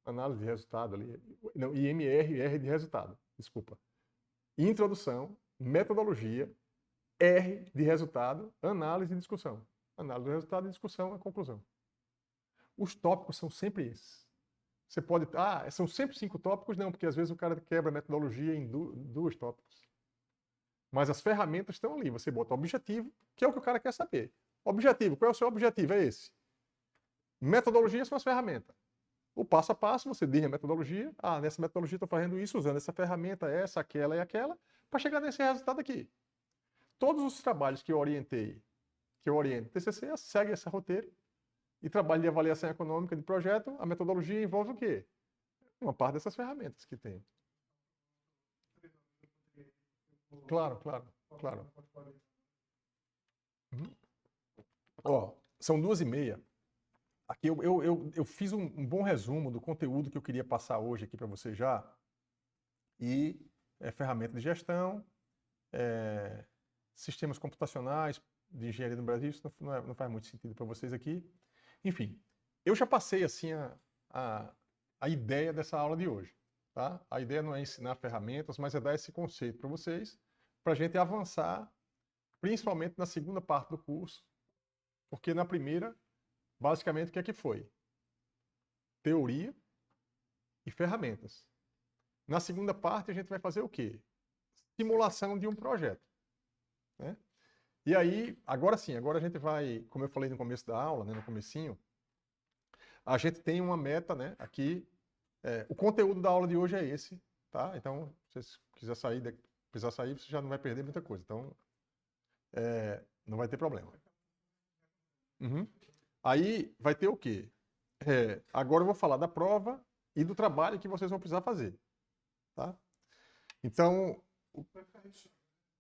[SPEAKER 1] Análise de resultado ali. Não, IMR de resultado. Desculpa. Introdução, metodologia, R de resultado, análise e discussão. Análise do resultado e discussão, a conclusão. Os tópicos são sempre esses. Você pode... são sempre 5 tópicos? Não, porque às vezes o cara quebra a metodologia em 2 tópicos. Mas as ferramentas estão ali. Você bota objetivo, que é o que o cara quer saber. Objetivo, qual é o seu objetivo? É esse. Metodologia são as ferramentas. O passo a passo, você diz a metodologia. Nessa metodologia estou fazendo isso, usando essa ferramenta, essa, aquela e aquela, para chegar nesse resultado aqui. Todos os trabalhos que eu oriento TCC, segue esse roteiro. E trabalho de avaliação econômica de projeto, a metodologia envolve o quê? Uma parte dessas ferramentas que tem. Claro. São 2h30. Aqui eu fiz um bom resumo do conteúdo que eu queria passar hoje aqui para você já. E ferramenta de gestão, sistemas computacionais de engenharia no Brasil, isso não faz muito sentido para vocês aqui. Enfim, eu já passei assim a ideia dessa aula de hoje. Tá? A ideia não é ensinar ferramentas, mas é dar esse conceito para vocês, para a gente avançar, principalmente na segunda parte do curso, porque na primeira, basicamente, o que é que foi? Teoria e ferramentas. Na segunda parte, a gente vai fazer o quê? Simulação de um projeto. Né? E aí, agora sim, agora a gente vai, como eu falei no começo da aula, né, no comecinho, a gente tem uma meta, né, aqui. O conteúdo da aula de hoje é esse, tá? Então, se você precisar sair, você já não vai perder muita coisa. Então, não vai ter problema. Uhum. Aí vai ter o quê? Agora eu vou falar da prova e do trabalho que vocês vão precisar fazer, tá? Então,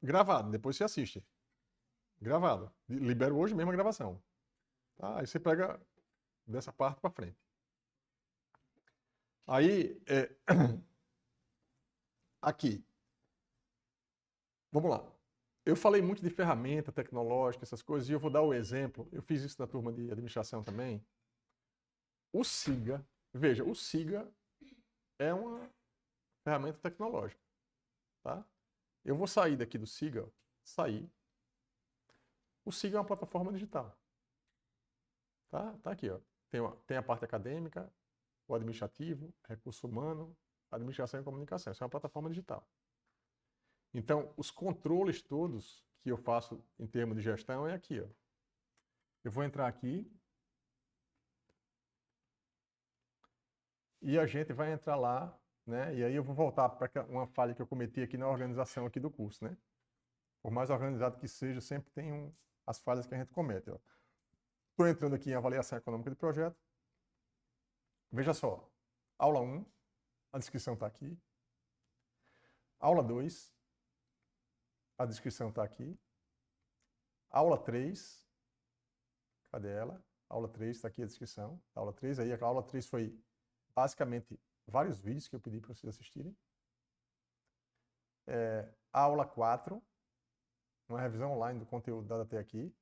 [SPEAKER 1] gravado, depois você assiste. Gravado. Libero hoje mesmo a gravação. Tá? Aí você pega dessa parte para frente. Aí, aqui. Vamos lá. Eu falei muito de ferramenta tecnológica, essas coisas, e eu vou dar o exemplo. Eu fiz isso na turma de administração também. O SIGA, veja, o SIGA é uma ferramenta tecnológica. Tá? Eu vou sair daqui do SIGA, sair. O SIGA é uma plataforma digital. Tá aqui, ó. Tem a parte acadêmica, o administrativo, recurso humano, administração e comunicação. Isso é uma plataforma digital. Então, os controles todos que eu faço em termos de gestão é aqui, ó. Eu vou entrar aqui e a gente vai entrar lá, né? E aí eu vou voltar para uma falha que eu cometi aqui na organização aqui do curso, né? Por mais organizado que seja, sempre tem as falhas que a gente comete, ó. Estou entrando aqui em avaliação econômica de projeto. Veja só, aula 1, a descrição está aqui. Aula 2, a descrição está aqui. Aula 3, cadê ela? Aula 3, está aqui a descrição. Aula 3, aí a aula 3 foi basicamente vários vídeos que eu pedi para vocês assistirem. A aula 4, uma revisão online do conteúdo dado até aqui.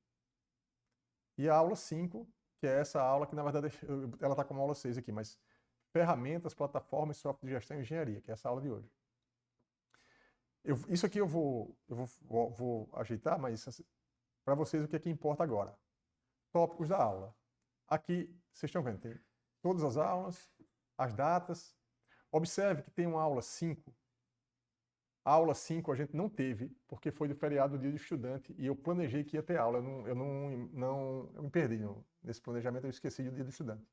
[SPEAKER 1] E a aula 5, que é essa aula que, na verdade, ela está como aula 6 aqui, mas ferramentas, plataformas, software de gestão e engenharia, que é essa aula de hoje. Isso aqui eu vou ajeitar, mas para vocês o que é que importa agora? Tópicos da aula. Aqui, vocês estão vendo, tem todas as aulas, as datas. Observe que tem uma aula 5. A aula 5 a gente não teve, porque foi do feriado do dia do estudante, e eu planejei que ia ter aula. Eu me perdi nesse planejamento, eu esqueci do dia do estudante.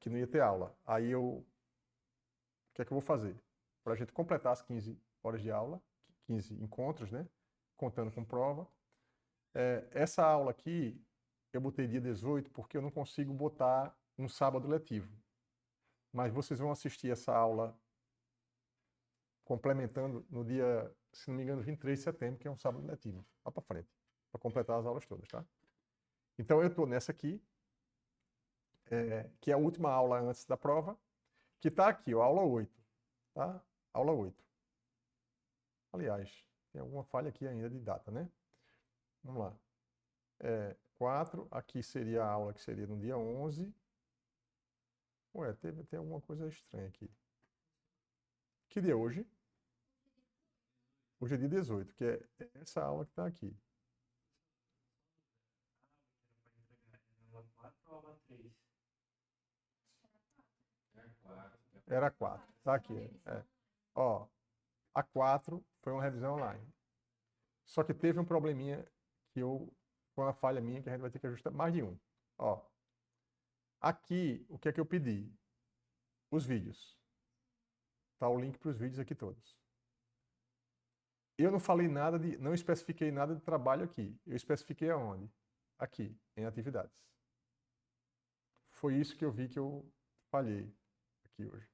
[SPEAKER 1] Que não ia ter aula. Aí o que é que eu vou fazer? Para a gente completar as 15 horas de aula, 15 encontros, né? Contando com prova. Essa aula aqui, eu botei dia 18 porque eu não consigo botar um sábado letivo. Mas vocês vão assistir essa aula complementando no dia, se não me engano, 23 de setembro, que é um sábado letivo. Lá para frente, para completar as aulas todas, tá? Então eu estou nessa aqui, que é a última aula antes da prova, que está aqui, ó, aula 8. Tá? Aula 8. Aliás, tem alguma falha aqui ainda de data, né? Vamos lá. 4, aqui seria a aula que seria no dia 11. Ué, tem alguma coisa estranha aqui. Que dia é hoje? Hoje é dia 18, que é essa aula que está aqui.
[SPEAKER 3] Aula 4 ou aula 3?
[SPEAKER 1] Era 4. Está aqui. Ó, a 4 foi uma revisão online. Só que teve um probleminha foi uma falha minha que a gente vai ter que ajustar mais de um. Ó, aqui, o que é que eu pedi? Os vídeos. Tá o link para os vídeos aqui todos. Eu não falei nada não especifiquei nada de trabalho aqui. Eu especifiquei aonde? Aqui, em atividades. Foi isso que eu vi que eu falhei aqui hoje.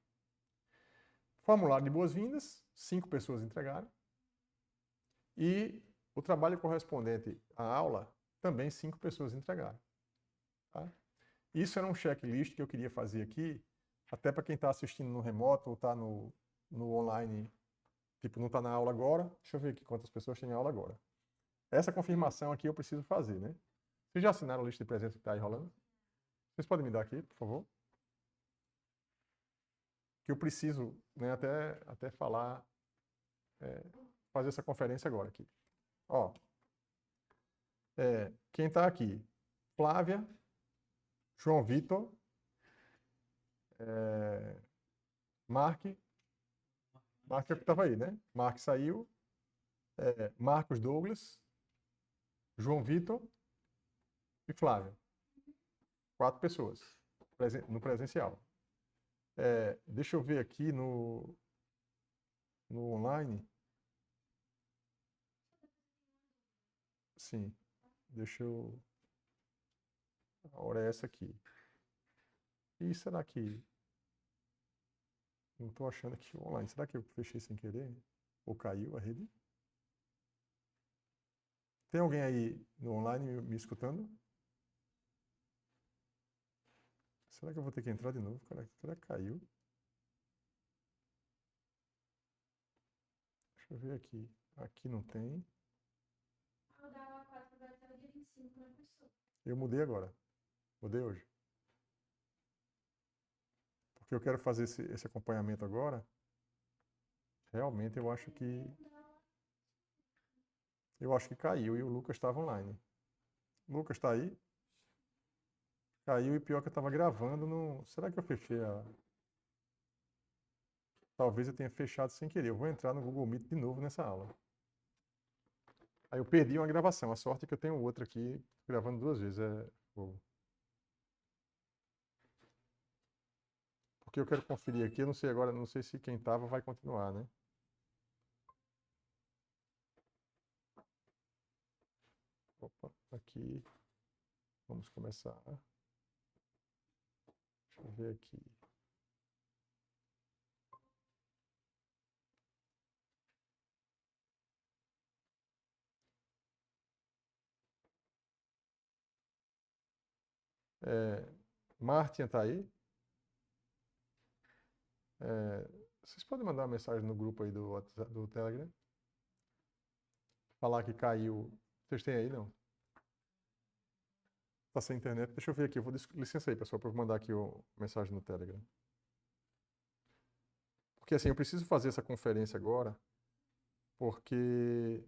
[SPEAKER 1] Formulário de boas-vindas, 5 pessoas entregaram. E o trabalho correspondente à aula, também 5 pessoas entregaram. Tá? Isso era um checklist que eu queria fazer aqui, até para quem está assistindo no remoto ou está no online, tipo, não está na aula agora. Deixa eu ver aqui quantas pessoas têm aula agora. Essa confirmação aqui eu preciso fazer, né? Vocês já assinaram a lista de presença que está aí rolando? Vocês podem me dar aqui, por favor? Que eu preciso, né, até falar, fazer essa conferência agora aqui. Ó, quem está aqui? Flávia, João Vitor, Mark é o que estava aí, né? Mark saiu, Marcos Douglas, João Vitor e Flávia. 4 pessoas no presencial. Deixa eu ver aqui no online. Sim, deixa eu... A hora é essa aqui. E será que... Não estou achando aqui online. Será que eu fechei sem querer? Ou caiu a rede? Tem alguém aí no online me escutando? Será que eu vou ter que entrar de novo? Será que caiu? Deixa eu ver aqui. Aqui não tem. Eu mudei agora. Mudei hoje. Porque eu quero fazer esse acompanhamento agora. Realmente eu acho que... Eu acho que caiu e o Lucas estava online. Lucas está aí? Caiu e pior que eu estava gravando no... Será que eu fechei a... Talvez eu tenha fechado sem querer. Eu vou entrar no Google Meet de novo nessa aula. Aí eu perdi uma gravação. A sorte é que eu tenho outra aqui gravando 2 vezes. Porque eu quero conferir aqui. Eu não sei agora, não sei se quem estava vai continuar, né? Opa, aqui. Vamos começar. Deixa eu ver aqui. Martin está aí? Vocês podem mandar uma mensagem no grupo aí do Telegram? Falar que caiu. Vocês têm aí, não? Tá sem internet. Deixa eu ver aqui. Eu vou licença aí, pessoal, para eu mandar aqui a mensagem no Telegram. Porque assim, eu preciso fazer essa conferência agora, porque...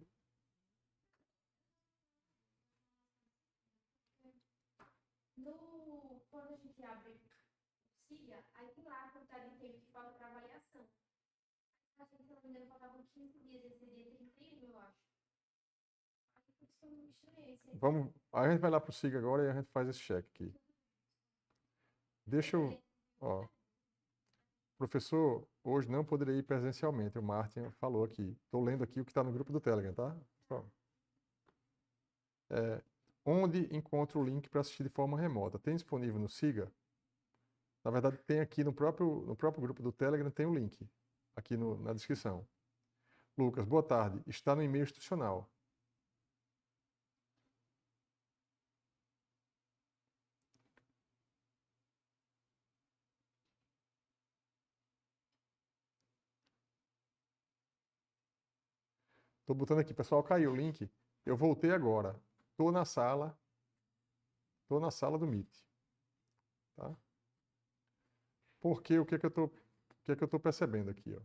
[SPEAKER 4] Quando a gente abre o SIGA, aí tem lá a quantidade de tempo que falta para avaliação. A gente, se não me engano, faltavam 15 dias, esse dia 31, eu acho.
[SPEAKER 1] Vamos, a gente vai lá para o SIGA agora e a gente faz esse check aqui. Deixa eu... Ó, professor, hoje não poderei ir presencialmente. O Martin falou aqui. Estou lendo aqui o que está no grupo do Telegram, tá? Onde encontro o link para assistir de forma remota? Tem disponível no SIGA? Na verdade, tem aqui no próprio grupo do Telegram, tem o link. Aqui na descrição. Lucas, boa tarde. Está no e-mail institucional. Estou botando aqui, pessoal, caiu o link. Eu voltei agora. Estou na sala do Meet. Tá? Porque o que é que eu estou percebendo aqui? Ó?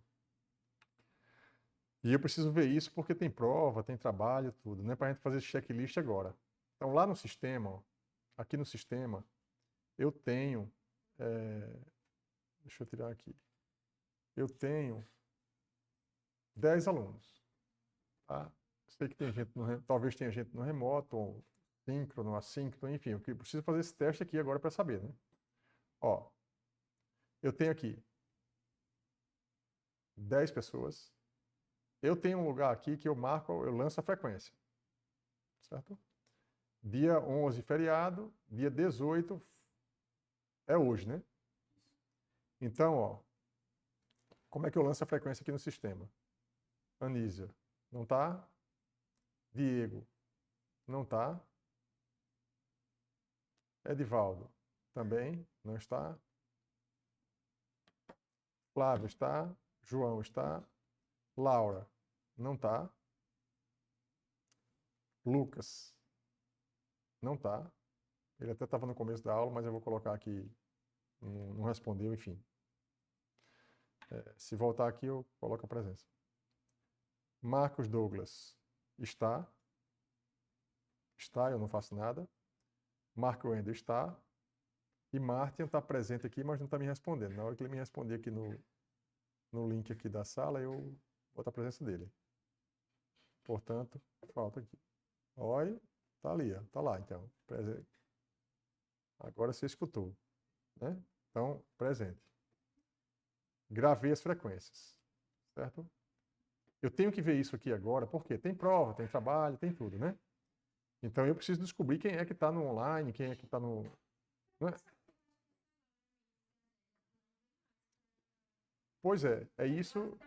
[SPEAKER 1] E eu preciso ver isso porque tem prova, tem trabalho, tudo. Não é para a gente fazer esse checklist agora. Então, lá no sistema, ó, aqui no sistema, eu tenho... deixa eu tirar aqui. Eu tenho 10 alunos. Tá? Sei que tem gente talvez tenha gente no remoto, ou síncrono, assíncrono, enfim. Eu preciso fazer esse teste aqui agora para saber, né? Ó, eu tenho aqui 10 pessoas. Eu tenho um lugar aqui que eu marco, eu lanço a frequência. Certo? Dia 11, feriado. Dia 18 é hoje, né? Então, ó, como é que eu lanço a frequência aqui no sistema? Anísia, não tá? Diego, não tá? Edivaldo, também não está? Flávio está? João está? Laura, não está? Lucas, não está? Ele até estava no começo da aula, mas eu vou colocar aqui, não respondeu, enfim. Se voltar aqui, eu coloco a presença. Marcos Douglas está. Está, eu não faço nada. Marco Wendel está. E Martin está presente aqui, mas não está me respondendo. Na hora que ele me responder aqui no link aqui da sala, eu boto a presença dele. Portanto, falta aqui. Olha, tá ali, ó, tá lá, então. Presente. Agora você escutou, né? Então, presente. Gravei as frequências, certo? Eu tenho que ver isso aqui agora, porque tem prova, tem trabalho, tem tudo, né? Então, eu preciso descobrir quem é que está no online, quem é que está no... Né? Pois é isso...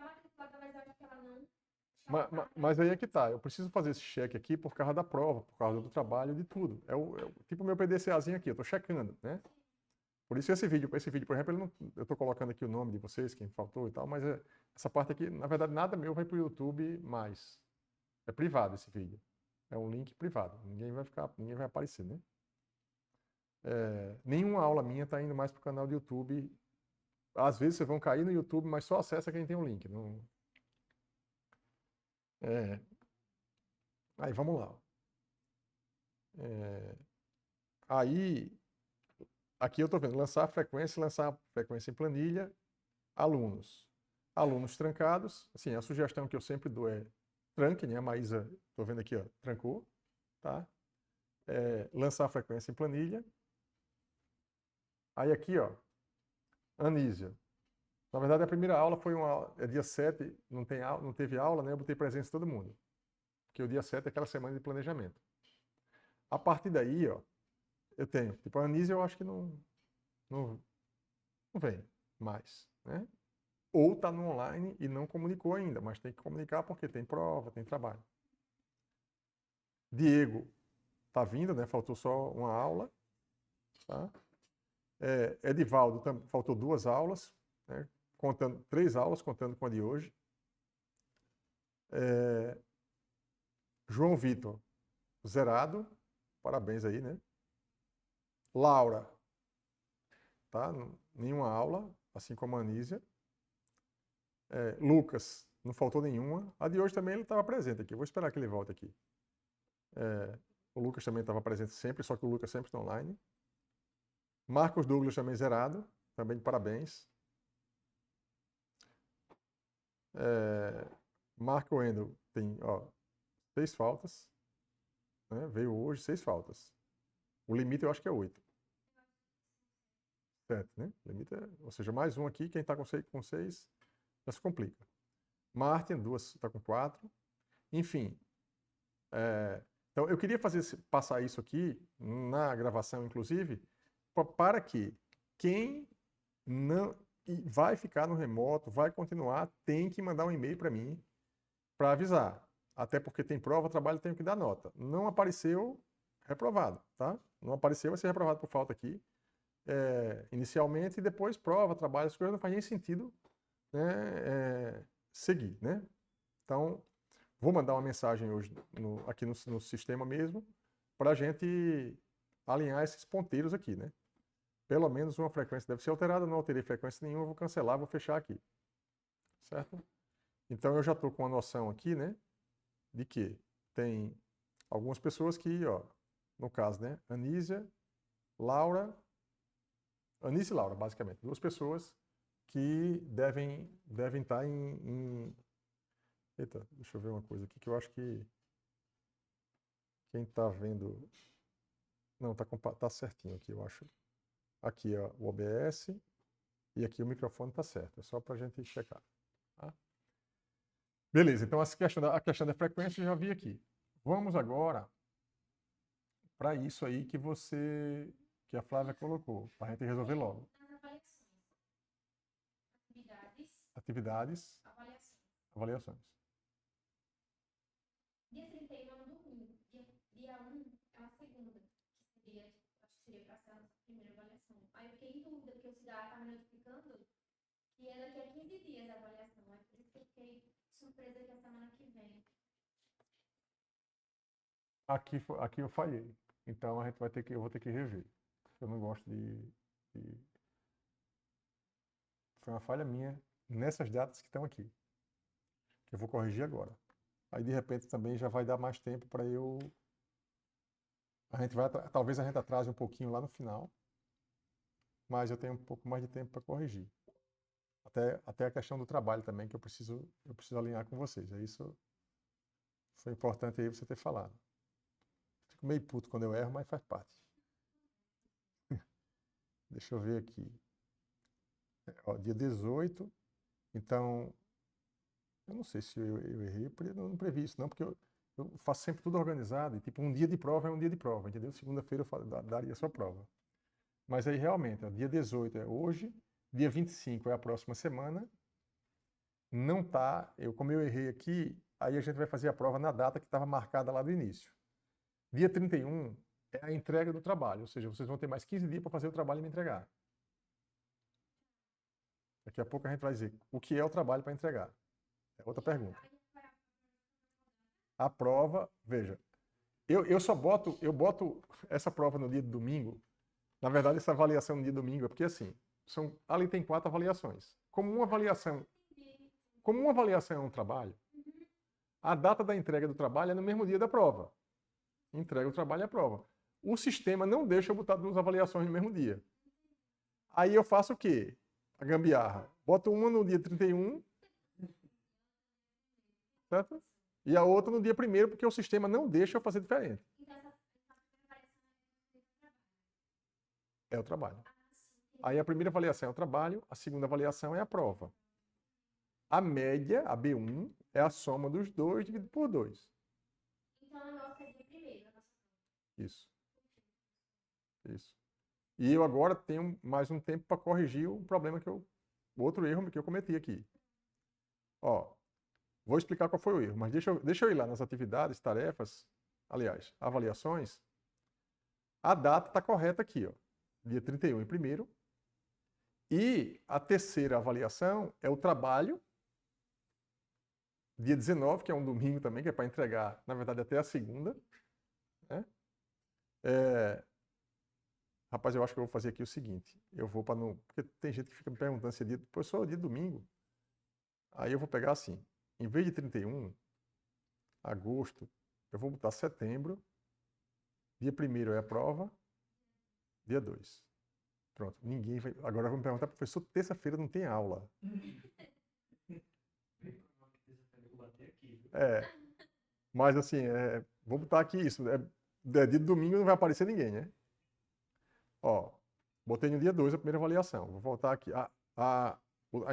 [SPEAKER 1] Mas aí é que tá. Eu preciso fazer esse cheque aqui por causa da prova, por causa do trabalho, de tudo. Tipo o meu PDCAzinho aqui, eu estou checando, né? Por isso esse vídeo, por exemplo, eu estou colocando aqui o nome de vocês, quem faltou e tal, mas essa parte aqui, na verdade, nada meu vai para o YouTube mais. É privado esse vídeo. É um link privado. Ninguém vai aparecer, né? Nenhuma aula minha está indo mais para o canal do YouTube. Às vezes vocês vão cair no YouTube, mas só acessa quem tem um link. Não... Aí, vamos lá. Aí, aqui eu estou vendo lançar a frequência em planilha, alunos. Alunos trancados, assim, a sugestão que eu sempre dou é tranque, né? A Maísa, estou vendo aqui, ó, trancou, tá? Lançar a frequência em planilha. Aí aqui, ó, Anísia. Na verdade, a primeira aula foi dia 7, não teve aula, né? Eu botei presença de todo mundo. Porque o dia 7 é aquela semana de planejamento. A partir daí, ó, eu tenho, tipo, a Anísia eu acho que não vem mais, né? Ou está no online e não comunicou ainda, mas tem que comunicar porque tem prova, tem trabalho. Diego está vindo, né? Faltou só uma aula. Tá? Edivaldo, faltou 2 aulas, né? 3 aulas, contando com a de hoje. João Vitor, zerado. Parabéns aí, né? Laura, tá? Nenhuma aula, assim como a Anísia. Lucas, não faltou nenhuma. A de hoje também ele estava presente aqui. Vou esperar que ele volte aqui. O Lucas também estava presente sempre, só que o Lucas sempre está online. Marcos Douglas também zerado. Também de parabéns. Marco Wendel tem 6 faltas. Né? Veio hoje 6 faltas. O limite eu acho que é 8. 7, né? O limite ou seja, mais um aqui. Quem está com 6 já se complica. Martin, 2 está com 4. Enfim. Então, eu queria passar isso aqui, na gravação, inclusive, para que quem não vai ficar no remoto, vai continuar, tem que mandar um e-mail para mim para avisar. Até porque tem prova, trabalho, tenho que dar nota. Não apareceu, reprovado, tá? Não apareceu, vai ser reprovado por falta aqui. Inicialmente, e depois prova, trabalho, as coisas não faz nem sentido, né, seguir, né? Então, vou mandar uma mensagem hoje aqui no sistema mesmo, para a gente alinhar esses ponteiros aqui, né? Pelo menos uma frequência deve ser alterada, não alterei frequência nenhuma, vou cancelar, vou fechar aqui. Certo? Então eu já estou com uma noção aqui, né? De que tem algumas pessoas que, ó, no caso, né? Anísia, Laura, Anísia e Laura, basicamente. 2 pessoas que devem estar em... Eita, deixa eu ver uma coisa aqui que eu acho que quem está vendo... Não, tá certinho aqui, eu acho. Aqui ó, o OBS e aqui o microfone está certo. É só para a gente checar. Tá? Beleza, então a questão da frequência eu já vi aqui. Vamos agora para isso aí que a Flávia colocou, para a gente resolver logo. Atividades. Avaliações.
[SPEAKER 4] Dia 31 é um domingo. Dia 1 é uma segunda, que seria, acho que seria para ser a nossa primeira avaliação. Aí eu fiquei em dúvida, porque o Cidade está me notificando que é daqui a 15 dias a avaliação. É por isso que eu fiquei surpresa que a semana que vem.
[SPEAKER 1] Aqui eu falhei. Então a gente eu vou ter que rever. Eu não gosto de... Foi uma falha minha nessas datas que estão aqui, que eu vou corrigir agora. Aí de repente também já vai dar mais tempo para eu... Talvez a gente atrase um pouquinho lá no final, mas eu tenho um pouco mais de tempo para corrigir. Até a questão do trabalho também, que eu preciso alinhar com vocês. Isso foi importante aí você ter falado. Fico meio puto quando eu erro, mas faz parte. Deixa eu ver aqui. Ó, dia 18, então, eu não sei se eu errei, eu não previ isso não, porque eu faço sempre tudo organizado, e tipo, um dia de prova é um dia de prova, entendeu? Segunda-feira eu daria a sua prova. Mas aí realmente, ó, dia 18 é hoje, dia 25 é a próxima semana, não tá, como eu errei aqui, aí a gente vai fazer a prova na data que estava marcada lá do início. Dia 31 é a entrega do trabalho, ou seja, vocês vão ter mais 15 dias para fazer o trabalho e me entregar. Daqui a pouco a gente vai dizer o que é o trabalho para entregar. É outra pergunta. A prova, veja, eu boto essa prova no dia de domingo. Na verdade, essa avaliação no dia de domingo é porque assim, ali tem 4 avaliações. Como uma avaliação é um trabalho, a data da entrega do trabalho é no mesmo dia da prova. Entrega o trabalho e a prova. O sistema não deixa eu botar 2 avaliações no mesmo dia. Aí eu faço o quê? A gambiarra. Boto uma no dia 31, certo? E a outra no dia 1º, porque o sistema não deixa eu fazer diferente. É o trabalho. Aí a primeira avaliação é o trabalho, a segunda avaliação é a prova. A média, a B1, é a soma dos 2 dividido por 2.
[SPEAKER 4] Então a nossa é dia 1º.
[SPEAKER 1] Isso. E eu agora tenho mais um tempo para corrigir o problema o outro erro que eu cometi aqui. Ó, vou explicar qual foi o erro, mas deixa eu ir lá nas atividades, tarefas, aliás, avaliações. A data está correta aqui, ó, dia 31 em 1º. E a terceira avaliação é o trabalho, dia 19, que é um domingo também, que é para entregar, na verdade, até a segunda. Né? Rapaz, eu acho que eu vou fazer aqui o seguinte. Eu vou para não... Porque tem gente que fica me perguntando se é dia... Pô, só é dia de domingo. Aí eu vou pegar assim. Em vez de 31, agosto, eu vou botar setembro. Dia 1º é a prova. Dia 2. Pronto. Ninguém vai... Agora vou me perguntar, professor, terça-feira não tem aula. Mas assim, vou botar aqui isso. Dia de domingo não vai aparecer ninguém, né? Ó, botei no dia 2 a primeira avaliação. Vou voltar aqui. A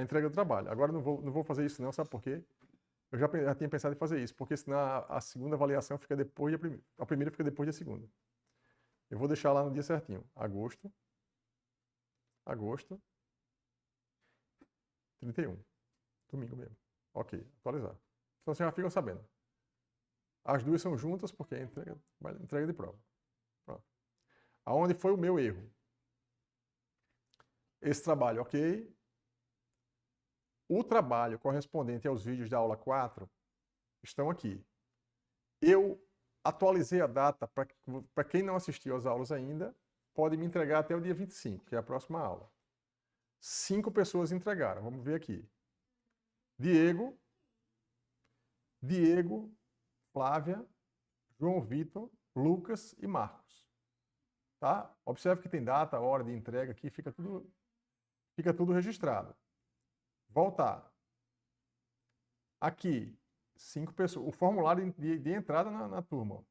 [SPEAKER 1] entrega do trabalho. Agora não vou fazer isso não, sabe por quê? Eu já tinha pensado em fazer isso, porque senão a segunda avaliação fica depois da primeira. A primeira fica depois da segunda. Eu vou deixar lá no dia certinho. Agosto. 31. Domingo mesmo. Ok, atualizar. Então vocês já ficam sabendo. As duas são juntas porque é entrega de prova. Pronto. Aonde foi o meu erro? Esse trabalho, ok. O trabalho correspondente aos vídeos da aula 4 estão aqui. Eu atualizei a data para quem não assistiu às aulas ainda, pode me entregar até o dia 25, que é a próxima aula. 5 pessoas entregaram, vamos ver aqui. Diego, Flávia, João Vitor, Lucas e Marcos. Tá? Observe que tem data, hora de entrega aqui, fica tudo registrado. Voltar. Aqui, 5 pessoas. O formulário de entrada na turma. Ó.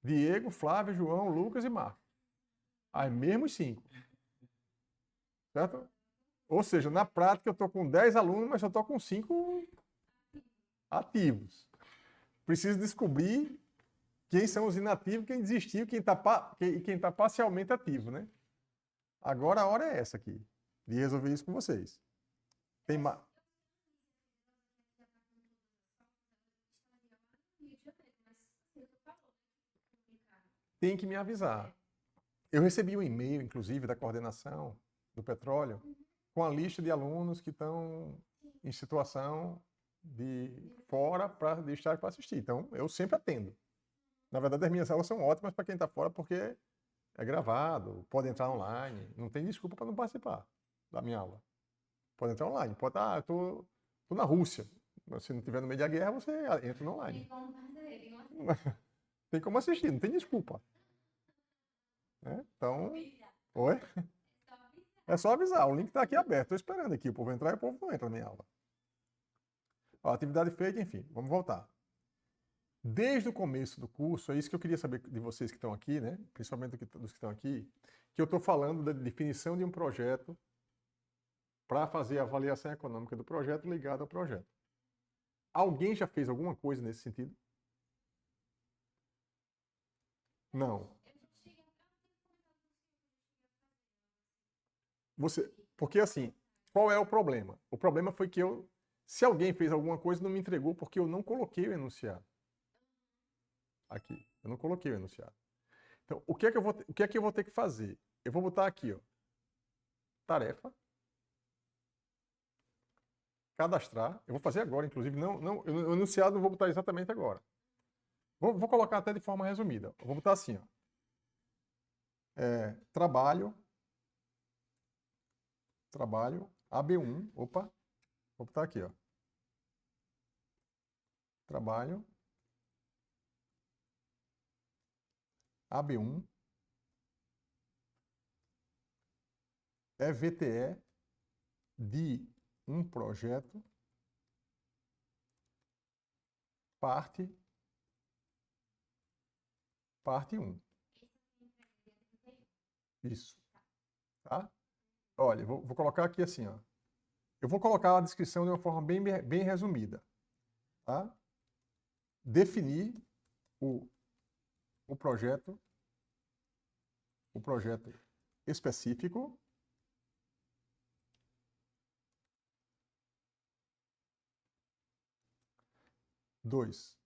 [SPEAKER 1] Diego, Flávio, João, Lucas e Marcos. Aí mesmo os 5. Certo? Ou seja, na prática eu estou com 10 alunos, mas só estou com 5 ativos. Preciso descobrir quem são os inativos, quem desistiu, quem está parcialmente ativo, né? Agora a hora é essa aqui, de resolver isso com vocês. Tem que me avisar. Eu recebi um e-mail, inclusive, da coordenação do petróleo, com a lista de alunos que estão em situação de fora de estar para assistir. Então, eu sempre atendo. Na verdade, as minhas aulas são ótimas para quem está fora, porque é gravado, pode entrar online. Não tem desculpa para não participar da minha aula. Pode entrar online. Pode, eu tô na Rússia. Se não estiver no meio da guerra, você entra no online.
[SPEAKER 4] Tem como fazer, tem como fazer.
[SPEAKER 1] Tem como assistir, não tem desculpa. Né? Então, oi? É só avisar. O link está aqui aberto. Estou esperando aqui. O povo entrar e o povo não entra na minha aula. Ó, atividade feita, enfim. Vamos voltar. Desde o começo do curso, é isso que eu queria saber de vocês que estão aqui, né? Principalmente dos que estão aqui, que eu estou falando da definição de um projeto para fazer a avaliação econômica do projeto ligado ao projeto. Alguém já fez alguma coisa nesse sentido? Não. Porque assim, qual é o problema? O problema foi que se alguém fez alguma coisa, não me entregou porque eu não coloquei o enunciado. Aqui, eu não coloquei o enunciado. Então, o que é que eu vou ter que fazer? Eu vou botar aqui, ó, tarefa, cadastrar. Eu vou fazer agora, inclusive, o enunciado não vou botar exatamente agora. Vou colocar até de forma resumida. Eu vou botar assim, ó, trabalho, AB1, opa, vou botar aqui, ó, trabalho, AB1, é VTE de um projeto, parte 1. Isso. Tá? Olha, vou colocar aqui assim, ó. Eu vou colocar a descrição de uma forma bem resumida. Tá? Definir o projeto específico. Dois,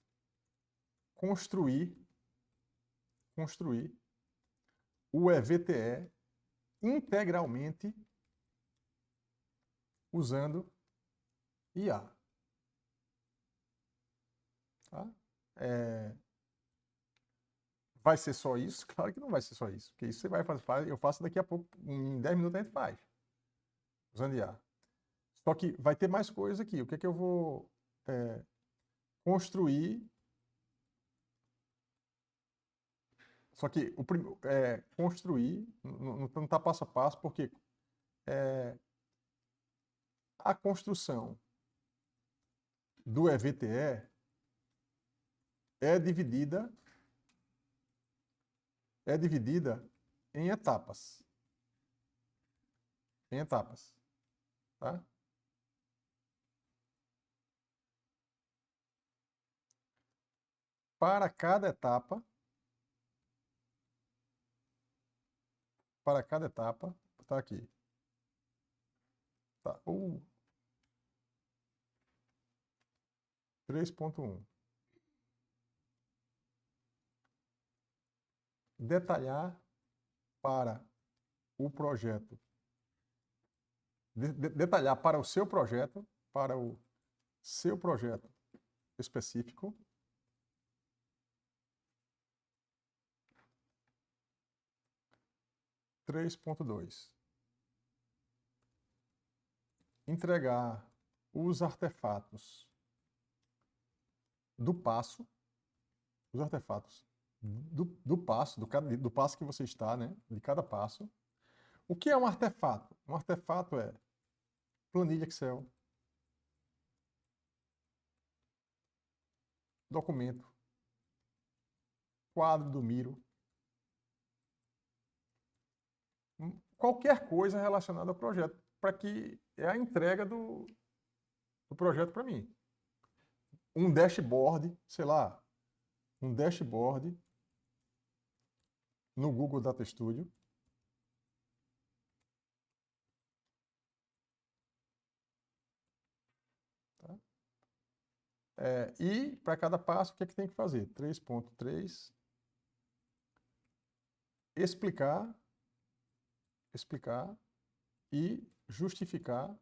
[SPEAKER 1] construir o EVTE integralmente usando IA. Tá? Vai ser só isso? Claro que não vai ser só isso, porque isso você vai fazer, eu faço daqui a pouco, em 10 minutos a gente faz, usando IA. Só que vai ter mais coisa aqui. O que é que eu vou construir? Só que construir não está passo a passo, porque a construção do EVTE é dividida em etapas. Tá? Para cada etapa, está aqui. Tá. 3.1. Detalhar para o projeto. Detalhar para o seu projeto, específico. Entregar os artefatos do passo, do passo que você está, né? De cada passo. O que é um artefato? Um artefato é planilha Excel, documento, quadro do Miro, qualquer coisa relacionada ao projeto, para que é a entrega do projeto para mim. Um dashboard, sei lá, no Google Data Studio. Tá? E para cada passo, o que é que tem que fazer? 3.3. Explicar e justificar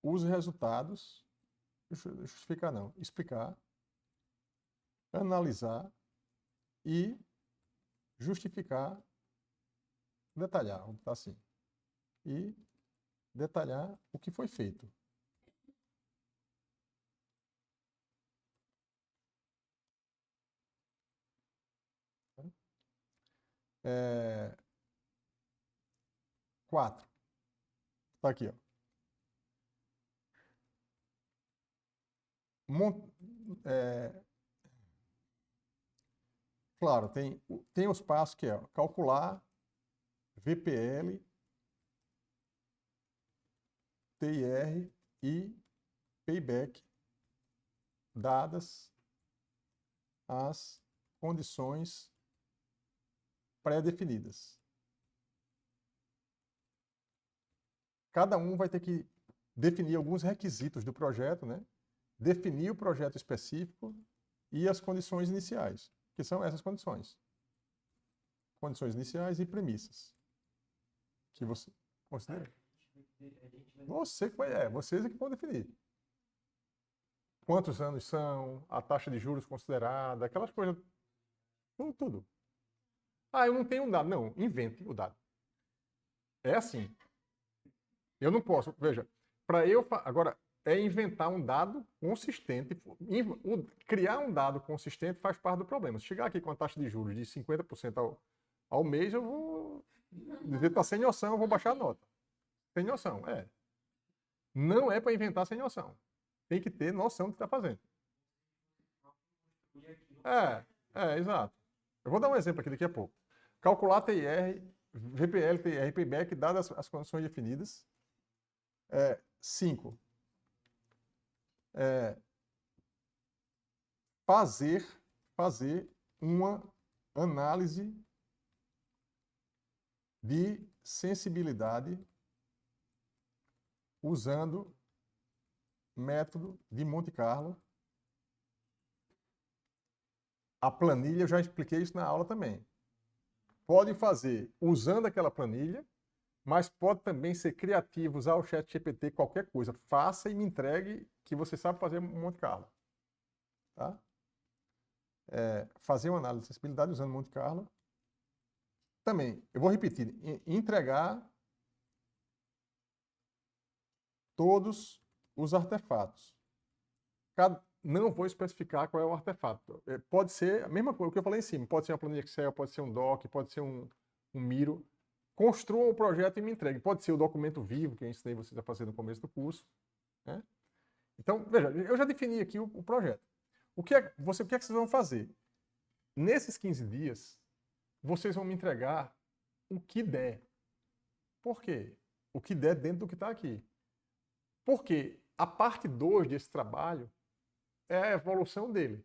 [SPEAKER 1] os resultados. Justificar não, explicar analisar e justificar, detalhar, vamos botar assim, e detalhar o que foi feito. É, 4. Está aqui, ó. Claro, tem os passos que é calcular VPL, TIR e payback, dadas as condições pré-definidas. Cada um vai ter que definir alguns requisitos do projeto, né? Definir o projeto específico e as condições iniciais, que são essas condições. Condições iniciais e premissas. Que você considera? Vocês é que vão definir. Quantos anos são, a taxa de juros considerada, aquelas coisas, tudo. Ah, eu não tenho um dado. Não, invente o dado. É assim. Eu não posso, veja, agora, é inventar um dado consistente, criar um dado consistente faz parte do problema. Se chegar aqui com a taxa de juros de 50% ao mês, eu vou dizer que está sem noção, eu vou baixar a nota. Sem noção, é. Não é para inventar sem noção. Tem que ter noção do que está fazendo. Exato. Eu vou dar um exemplo aqui daqui a pouco. Calcular TIR, VPL, TIR, payback, dadas as condições definidas. 5. Fazer uma análise de sensibilidade usando método de Monte Carlo. A planilha, eu já expliquei isso na aula também. Pode fazer usando aquela planilha, mas pode também ser criativo, usar o ChatGPT, qualquer coisa. Faça e me entregue que você sabe fazer Monte Carlo. Tá? Fazer uma análise de sensibilidade usando Monte Carlo. Também, eu vou repetir, entregar todos os artefatos. Não vou especificar qual é o artefato. Pode ser a mesma coisa que eu falei em cima. Pode ser uma planilha Excel, pode ser um doc, pode ser um Miro. Construam o projeto e me entreguem. Pode ser o documento vivo, que eu ensinei vocês a fazer no começo do curso. Né? Então, veja, eu já defini aqui o projeto. O que é que vocês vão fazer? Nesses 15 dias, vocês vão me entregar o que der. Por quê? O que der dentro do que está aqui. Porque a parte 2 desse trabalho é a evolução dele.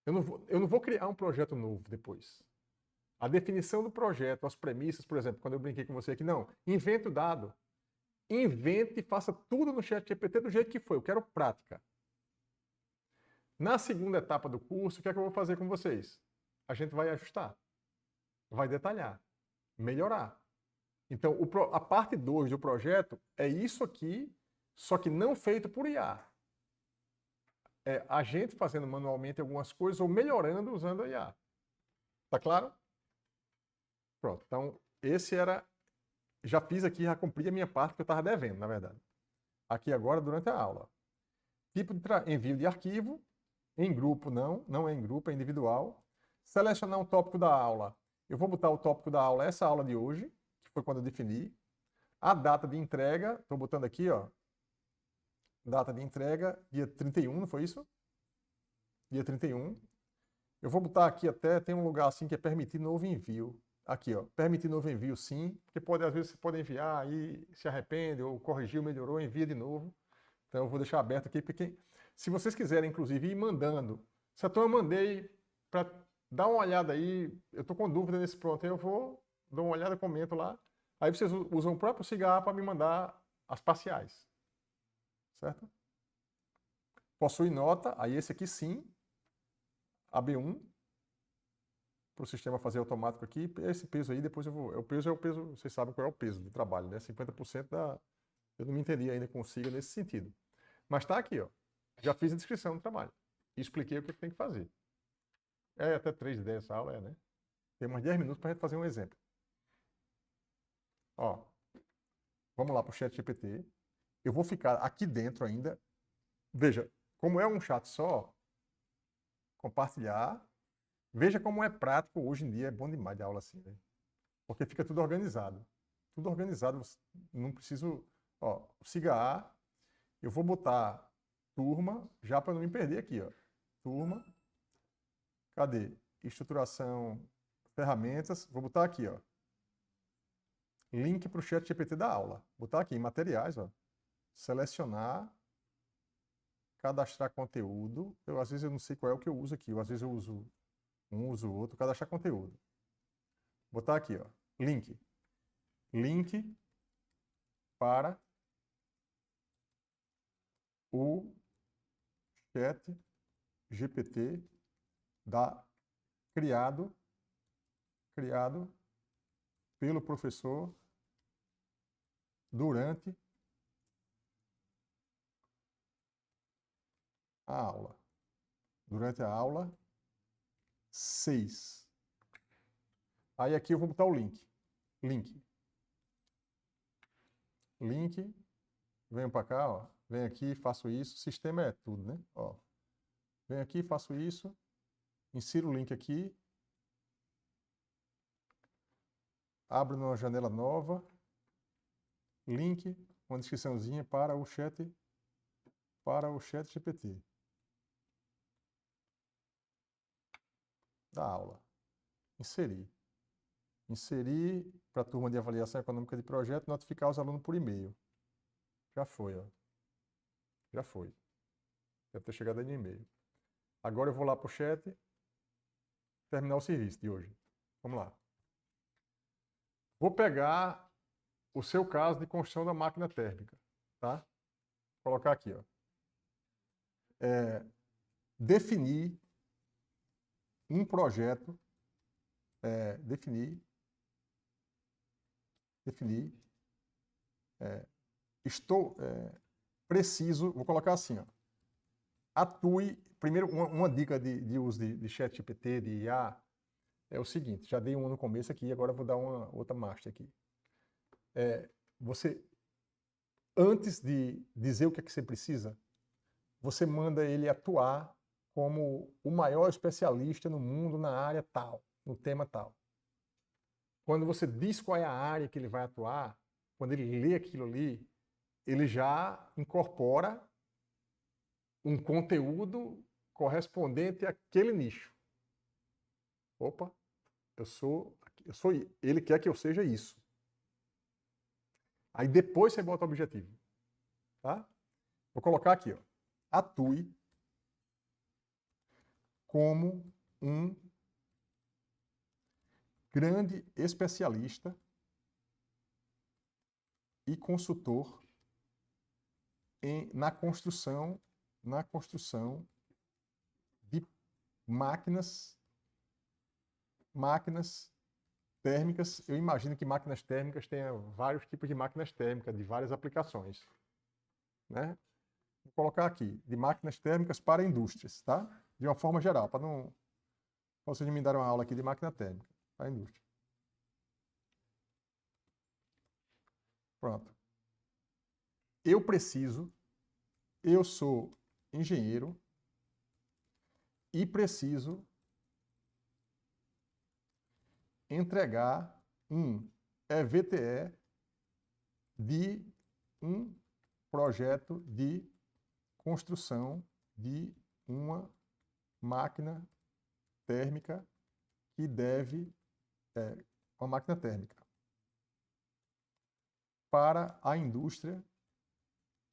[SPEAKER 1] Eu não vou criar um projeto novo depois. A definição do projeto, as premissas, por exemplo, quando eu brinquei com você aqui, não, invente o dado. Invente e faça tudo no ChatGPT do jeito que foi. Eu quero prática. Na segunda etapa do curso, o que é que eu vou fazer com vocês? A gente vai ajustar, vai detalhar, melhorar. Então, a parte 2 do projeto é isso aqui, só que não feito por IA. É a gente fazendo manualmente algumas coisas ou melhorando usando a IA. Tá claro? Pronto. Então, esse era... Já fiz aqui, já cumpri a minha parte que eu estava devendo, na verdade. Aqui agora, durante a aula. Tipo de envio de arquivo. Em grupo, não é em grupo, é individual. Selecionar um tópico da aula. Eu vou botar o tópico da aula, essa aula de hoje, que foi quando eu defini. A data de entrega, estou botando aqui, ó. Data de entrega, dia 31, não foi isso? Dia 31. Eu vou botar aqui até, tem um lugar assim que é permitir novo envio. Aqui, ó, permitir novo envio sim, porque às vezes você pode enviar e se arrepende, ou corrigiu, melhorou, envia de novo. Então eu vou deixar aberto aqui, porque se vocês quiserem, inclusive, ir mandando. Se eu mandei para dar uma olhada aí, eu estou com dúvida nesse pronto, aí eu vou dar uma olhada, comento lá. Aí vocês usam o próprio cigarro para me mandar as parciais. Certo? Possui nota, aí esse aqui sim, AB1, para o sistema fazer automático aqui. Esse peso aí, depois eu vou... O peso é o peso, vocês sabem qual é o peso do trabalho, né? 50% da... Eu não me entendi ainda com o SIGA nesse sentido. Mas está aqui, ó. Já fiz a descrição do trabalho. e expliquei o que tem que fazer. É até 3 essa aula, né? Tem umas 10 minutos para a gente fazer um exemplo. Ó, vamos lá para o chat GPT. Eu vou ficar aqui dentro ainda. Veja, como é um chat só, compartilhar. Veja como é prático hoje em dia, é bom demais de aula assim, né? Porque fica tudo organizado. Tudo organizado, não preciso... Ó, siga A, eu vou botar turma, já para não me perder aqui, ó. Turma, cadê? Estruturação, ferramentas, vou botar aqui, ó. Link para o chat GPT da aula. Botar aqui em materiais, ó. Selecionar, cadastrar conteúdo. Às vezes eu não sei qual é o que eu uso aqui. Às vezes eu uso um, uso outro. Cadastrar conteúdo. Botar aqui, ó. Link. Link para o chat GPT criado pelo professor durante a aula. Durante a aula 6. Aí aqui eu vou botar o link. Link. Venho para cá, ó. Venho aqui, faço isso. O sistema é tudo, né? Ó. Venho aqui, faço isso. Insiro o link aqui. Abro numa janela nova. Link, uma descriçãozinha para o chat GPT da aula. Inserir para a turma de avaliação econômica de projeto, notificar os alunos por e-mail. Já foi, ó. Já foi. Deve ter chegado aí no e-mail. Agora eu vou lá para o chat, terminar o serviço de hoje. Vamos lá. Vou pegar o seu caso de construção da máquina térmica, tá? Vou colocar aqui, ó. Definir um projeto, preciso, vou colocar assim, ó. Atue, primeiro, uma dica de uso de chat GPT, de IA, é o seguinte, já dei um no começo aqui, agora vou dar uma outra master aqui. Você, antes de dizer o que é que você precisa, você manda ele atuar como o maior especialista no mundo na área tal, no tema tal. Quando você diz qual é a área que ele vai atuar, quando ele lê aquilo ali, ele já incorpora um conteúdo correspondente àquele nicho. Opa, ele quer que eu seja isso. Aí depois você bota o objetivo. Tá? Vou colocar aqui, ó. Atue como um grande especialista e consultor na construção de máquinas térmicas. Eu imagino que máquinas térmicas tenham vários tipos de máquinas térmicas, de várias aplicações, né? Vou colocar aqui, de máquinas térmicas para indústrias, tá? De uma forma geral, para não... Vocês me deram uma aula aqui de máquina térmica para a indústria. Pronto. Eu sou engenheiro e preciso entregar um EVTE de um projeto de construção de uma máquina térmica que deve... uma máquina térmica para a indústria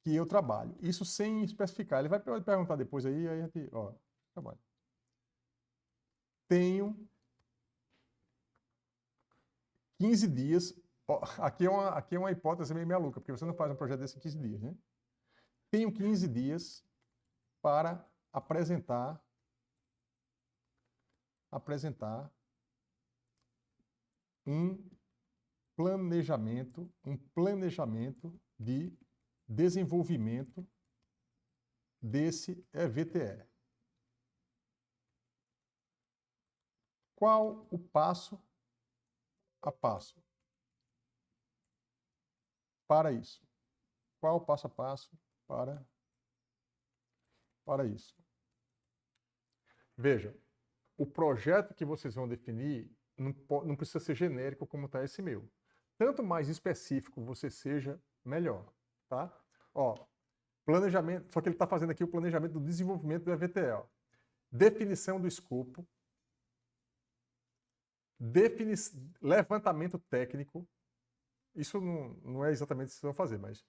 [SPEAKER 1] que eu trabalho. Isso sem especificar. Ele vai perguntar depois aí a gente... Ó, trabalho. Tenho 15 dias... Ó, aqui é uma hipótese meio maluca, porque você não faz um projeto desse em 15 dias, né? Tenho 15 dias para apresentar um planejamento de desenvolvimento desse EVTE. qual o passo a passo para isso? Qual o passo a passo para isso? Veja, o projeto que vocês vão definir não precisa ser genérico como está esse meu. Tanto mais específico você seja, melhor, tá? Ó, planejamento, só que ele está fazendo aqui o planejamento do desenvolvimento do EVTE. Ó. Definição do escopo, levantamento técnico, isso não é exatamente o que vocês vão fazer, mas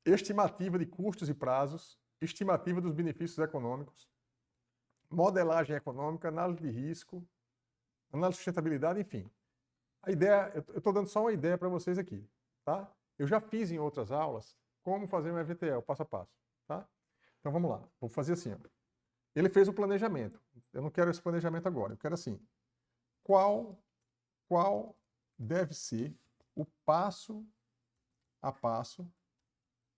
[SPEAKER 1] estimativa de custos e prazos, estimativa dos benefícios econômicos, modelagem econômica, análise de risco, análise de sustentabilidade, enfim. A ideia, eu estou dando só uma ideia para vocês aqui, tá? Eu já fiz em outras aulas como fazer um EVTE, o passo a passo, tá? Então vamos lá, vou fazer assim, ó. Ele fez o planejamento. Eu não quero esse planejamento agora, eu quero assim. Qual deve ser o passo a passo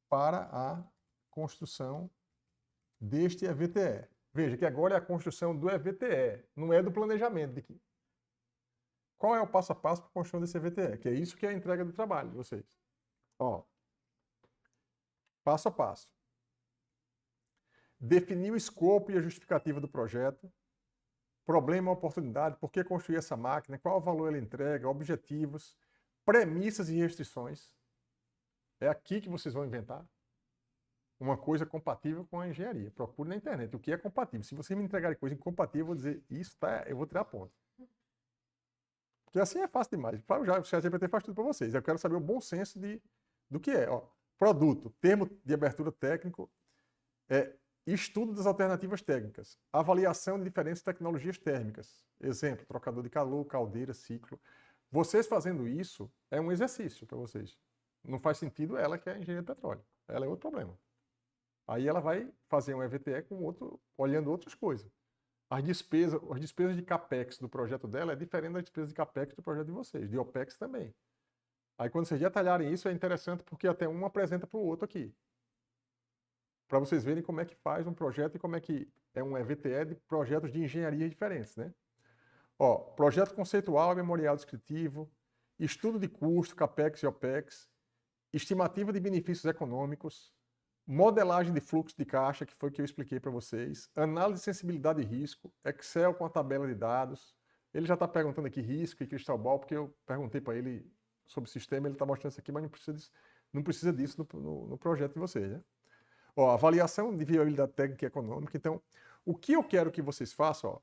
[SPEAKER 1] para a construção deste EVTE? Veja que agora é a construção do EVTE, não é do planejamento. Qual é o passo a passo para a construção desse EVTE? Que é isso que é a entrega do trabalho de vocês. Ó, passo a passo. Definir o escopo e a justificativa do projeto. Problema, oportunidade, por que construir essa máquina, qual o valor ela entrega, objetivos, premissas e restrições. É aqui que vocês vão inventar uma coisa compatível com a engenharia. Procure na internet o que é compatível. Se vocês me entregarem coisa incompatível, eu vou dizer, isso tá, eu vou tirar ponto. Porque assim é fácil demais. O ChatGPT faz tudo para vocês. Eu quero saber o bom senso do que é. Ó, produto, termo de abertura técnico, estudo das alternativas técnicas, avaliação de diferentes tecnologias térmicas. Exemplo, trocador de calor, caldeira, ciclo. Vocês fazendo isso é um exercício para vocês. Não faz sentido ela que é engenheira de petróleo. Ela é outro problema. Aí ela vai fazer um EVTE olhando outras coisas. As despesas de CAPEX do projeto dela é diferente das despesas de CAPEX do projeto de vocês, de OPEX também. Aí quando vocês detalharem isso é interessante porque até um apresenta para o outro aqui. Para vocês verem como é que faz um projeto e como é que é um EVTE de projetos de engenharia diferentes, né? Ó, projeto conceitual e memorial descritivo, estudo de custo, CAPEX e OPEX, estimativa de benefícios econômicos, modelagem de fluxo de caixa, que foi o que eu expliquei para vocês, análise de sensibilidade e risco, Excel com a tabela de dados. Ele já está perguntando aqui risco e cristal ball, porque eu perguntei para ele sobre o sistema, ele está mostrando isso aqui, mas não precisa disso no projeto de vocês, né? Ó, avaliação de viabilidade técnica e econômica. Então, o que eu quero que vocês façam, ó,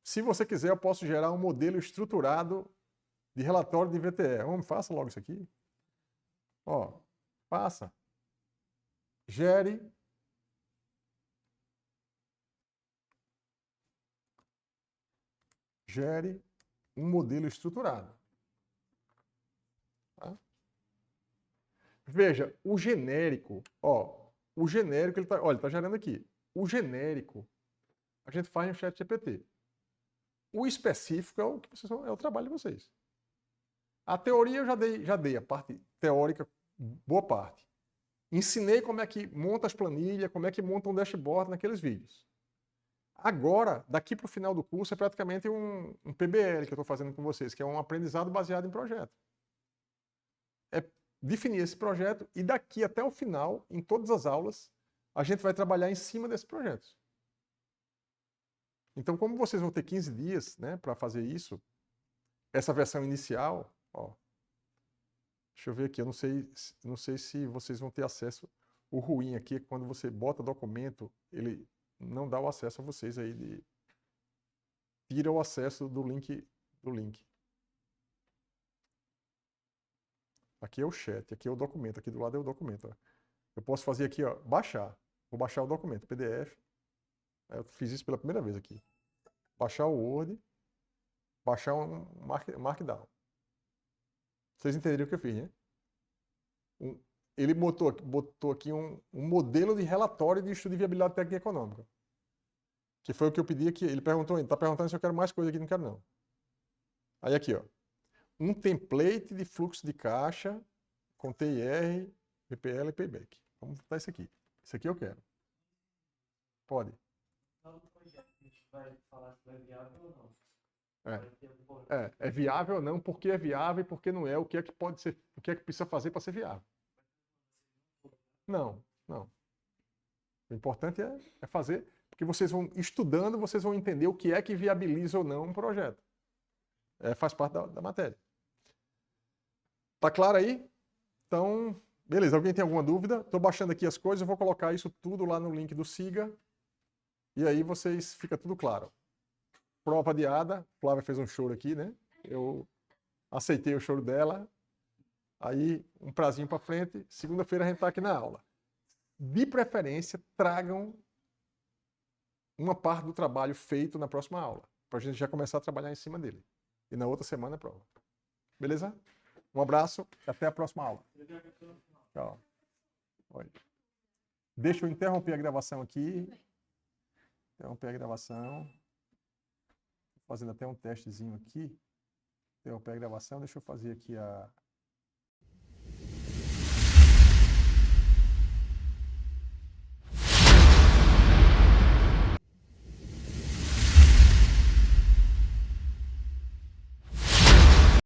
[SPEAKER 1] se você quiser, eu posso gerar um modelo estruturado de relatório de VTE. Vamos, faça logo isso aqui. Ó, faça. Gere um modelo estruturado. Tá? Veja, o genérico, ó, ele está gerando aqui. O genérico, a gente faz no ChatGPT. O específico é o trabalho de vocês. A teoria eu já dei a parte teórica, boa parte. Ensinei como é que monta as planilhas, como é que monta um dashboard naqueles vídeos. Agora, daqui para o final do curso, é praticamente um PBL que eu estou fazendo com vocês, que é um aprendizado baseado em projeto. É definir esse projeto e daqui até o final, em todas as aulas, a gente vai trabalhar em cima desse projeto. Então, como vocês vão ter 15 dias, né, para fazer isso, essa versão inicial, ó, deixa eu ver aqui, eu não sei se vocês vão ter acesso. O ruim aqui é que quando você bota documento, ele não dá o acesso a vocês aí, tira o acesso do link. Aqui é o chat, aqui é o documento, aqui do lado é o documento. Ó. Eu posso fazer aqui, ó, baixar. Vou baixar o documento, PDF. Eu fiz isso pela primeira vez aqui. Baixar o Word, baixar um Markdown. Vocês entenderam o que eu fiz, né? Ele botou aqui um modelo de relatório de estudo de viabilidade técnica e econômica. Que foi o que eu pedi aqui. Ele está perguntando se eu quero mais coisa aqui, não quero não. Aí aqui, ó. Um template de fluxo de caixa com TIR, PPL e Payback. Vamos botar isso aqui. Isso aqui eu quero. Pode.
[SPEAKER 3] No projeto a gente vai falar se vai viável ou não.
[SPEAKER 1] É viável ou não, por que é viável e por que não é, o que é que pode ser, o que é que precisa fazer para ser viável. Não. O importante é fazer, porque vocês vão estudando, vocês vão entender o que é que viabiliza ou não um projeto. Faz parte da matéria. Tá claro aí? Então, beleza. Alguém tem alguma dúvida? Estou baixando aqui as coisas, eu vou colocar isso tudo lá no link do Siga. E aí vocês, fica tudo claro. Prova adiada. Flávia fez um choro aqui, né? Eu aceitei o choro dela. Aí, um prazinho para frente. Segunda-feira a gente está aqui na aula. De preferência, tragam uma parte do trabalho feito na próxima aula, para a gente já começar a trabalhar em cima dele. E na outra semana é prova. Beleza? Um abraço e até a próxima aula. Tchau. Oi. Deixa eu interromper a gravação aqui. Interromper a gravação. Estou fazendo até um testezinho aqui. Interromper a gravação. Deixa eu fazer aqui a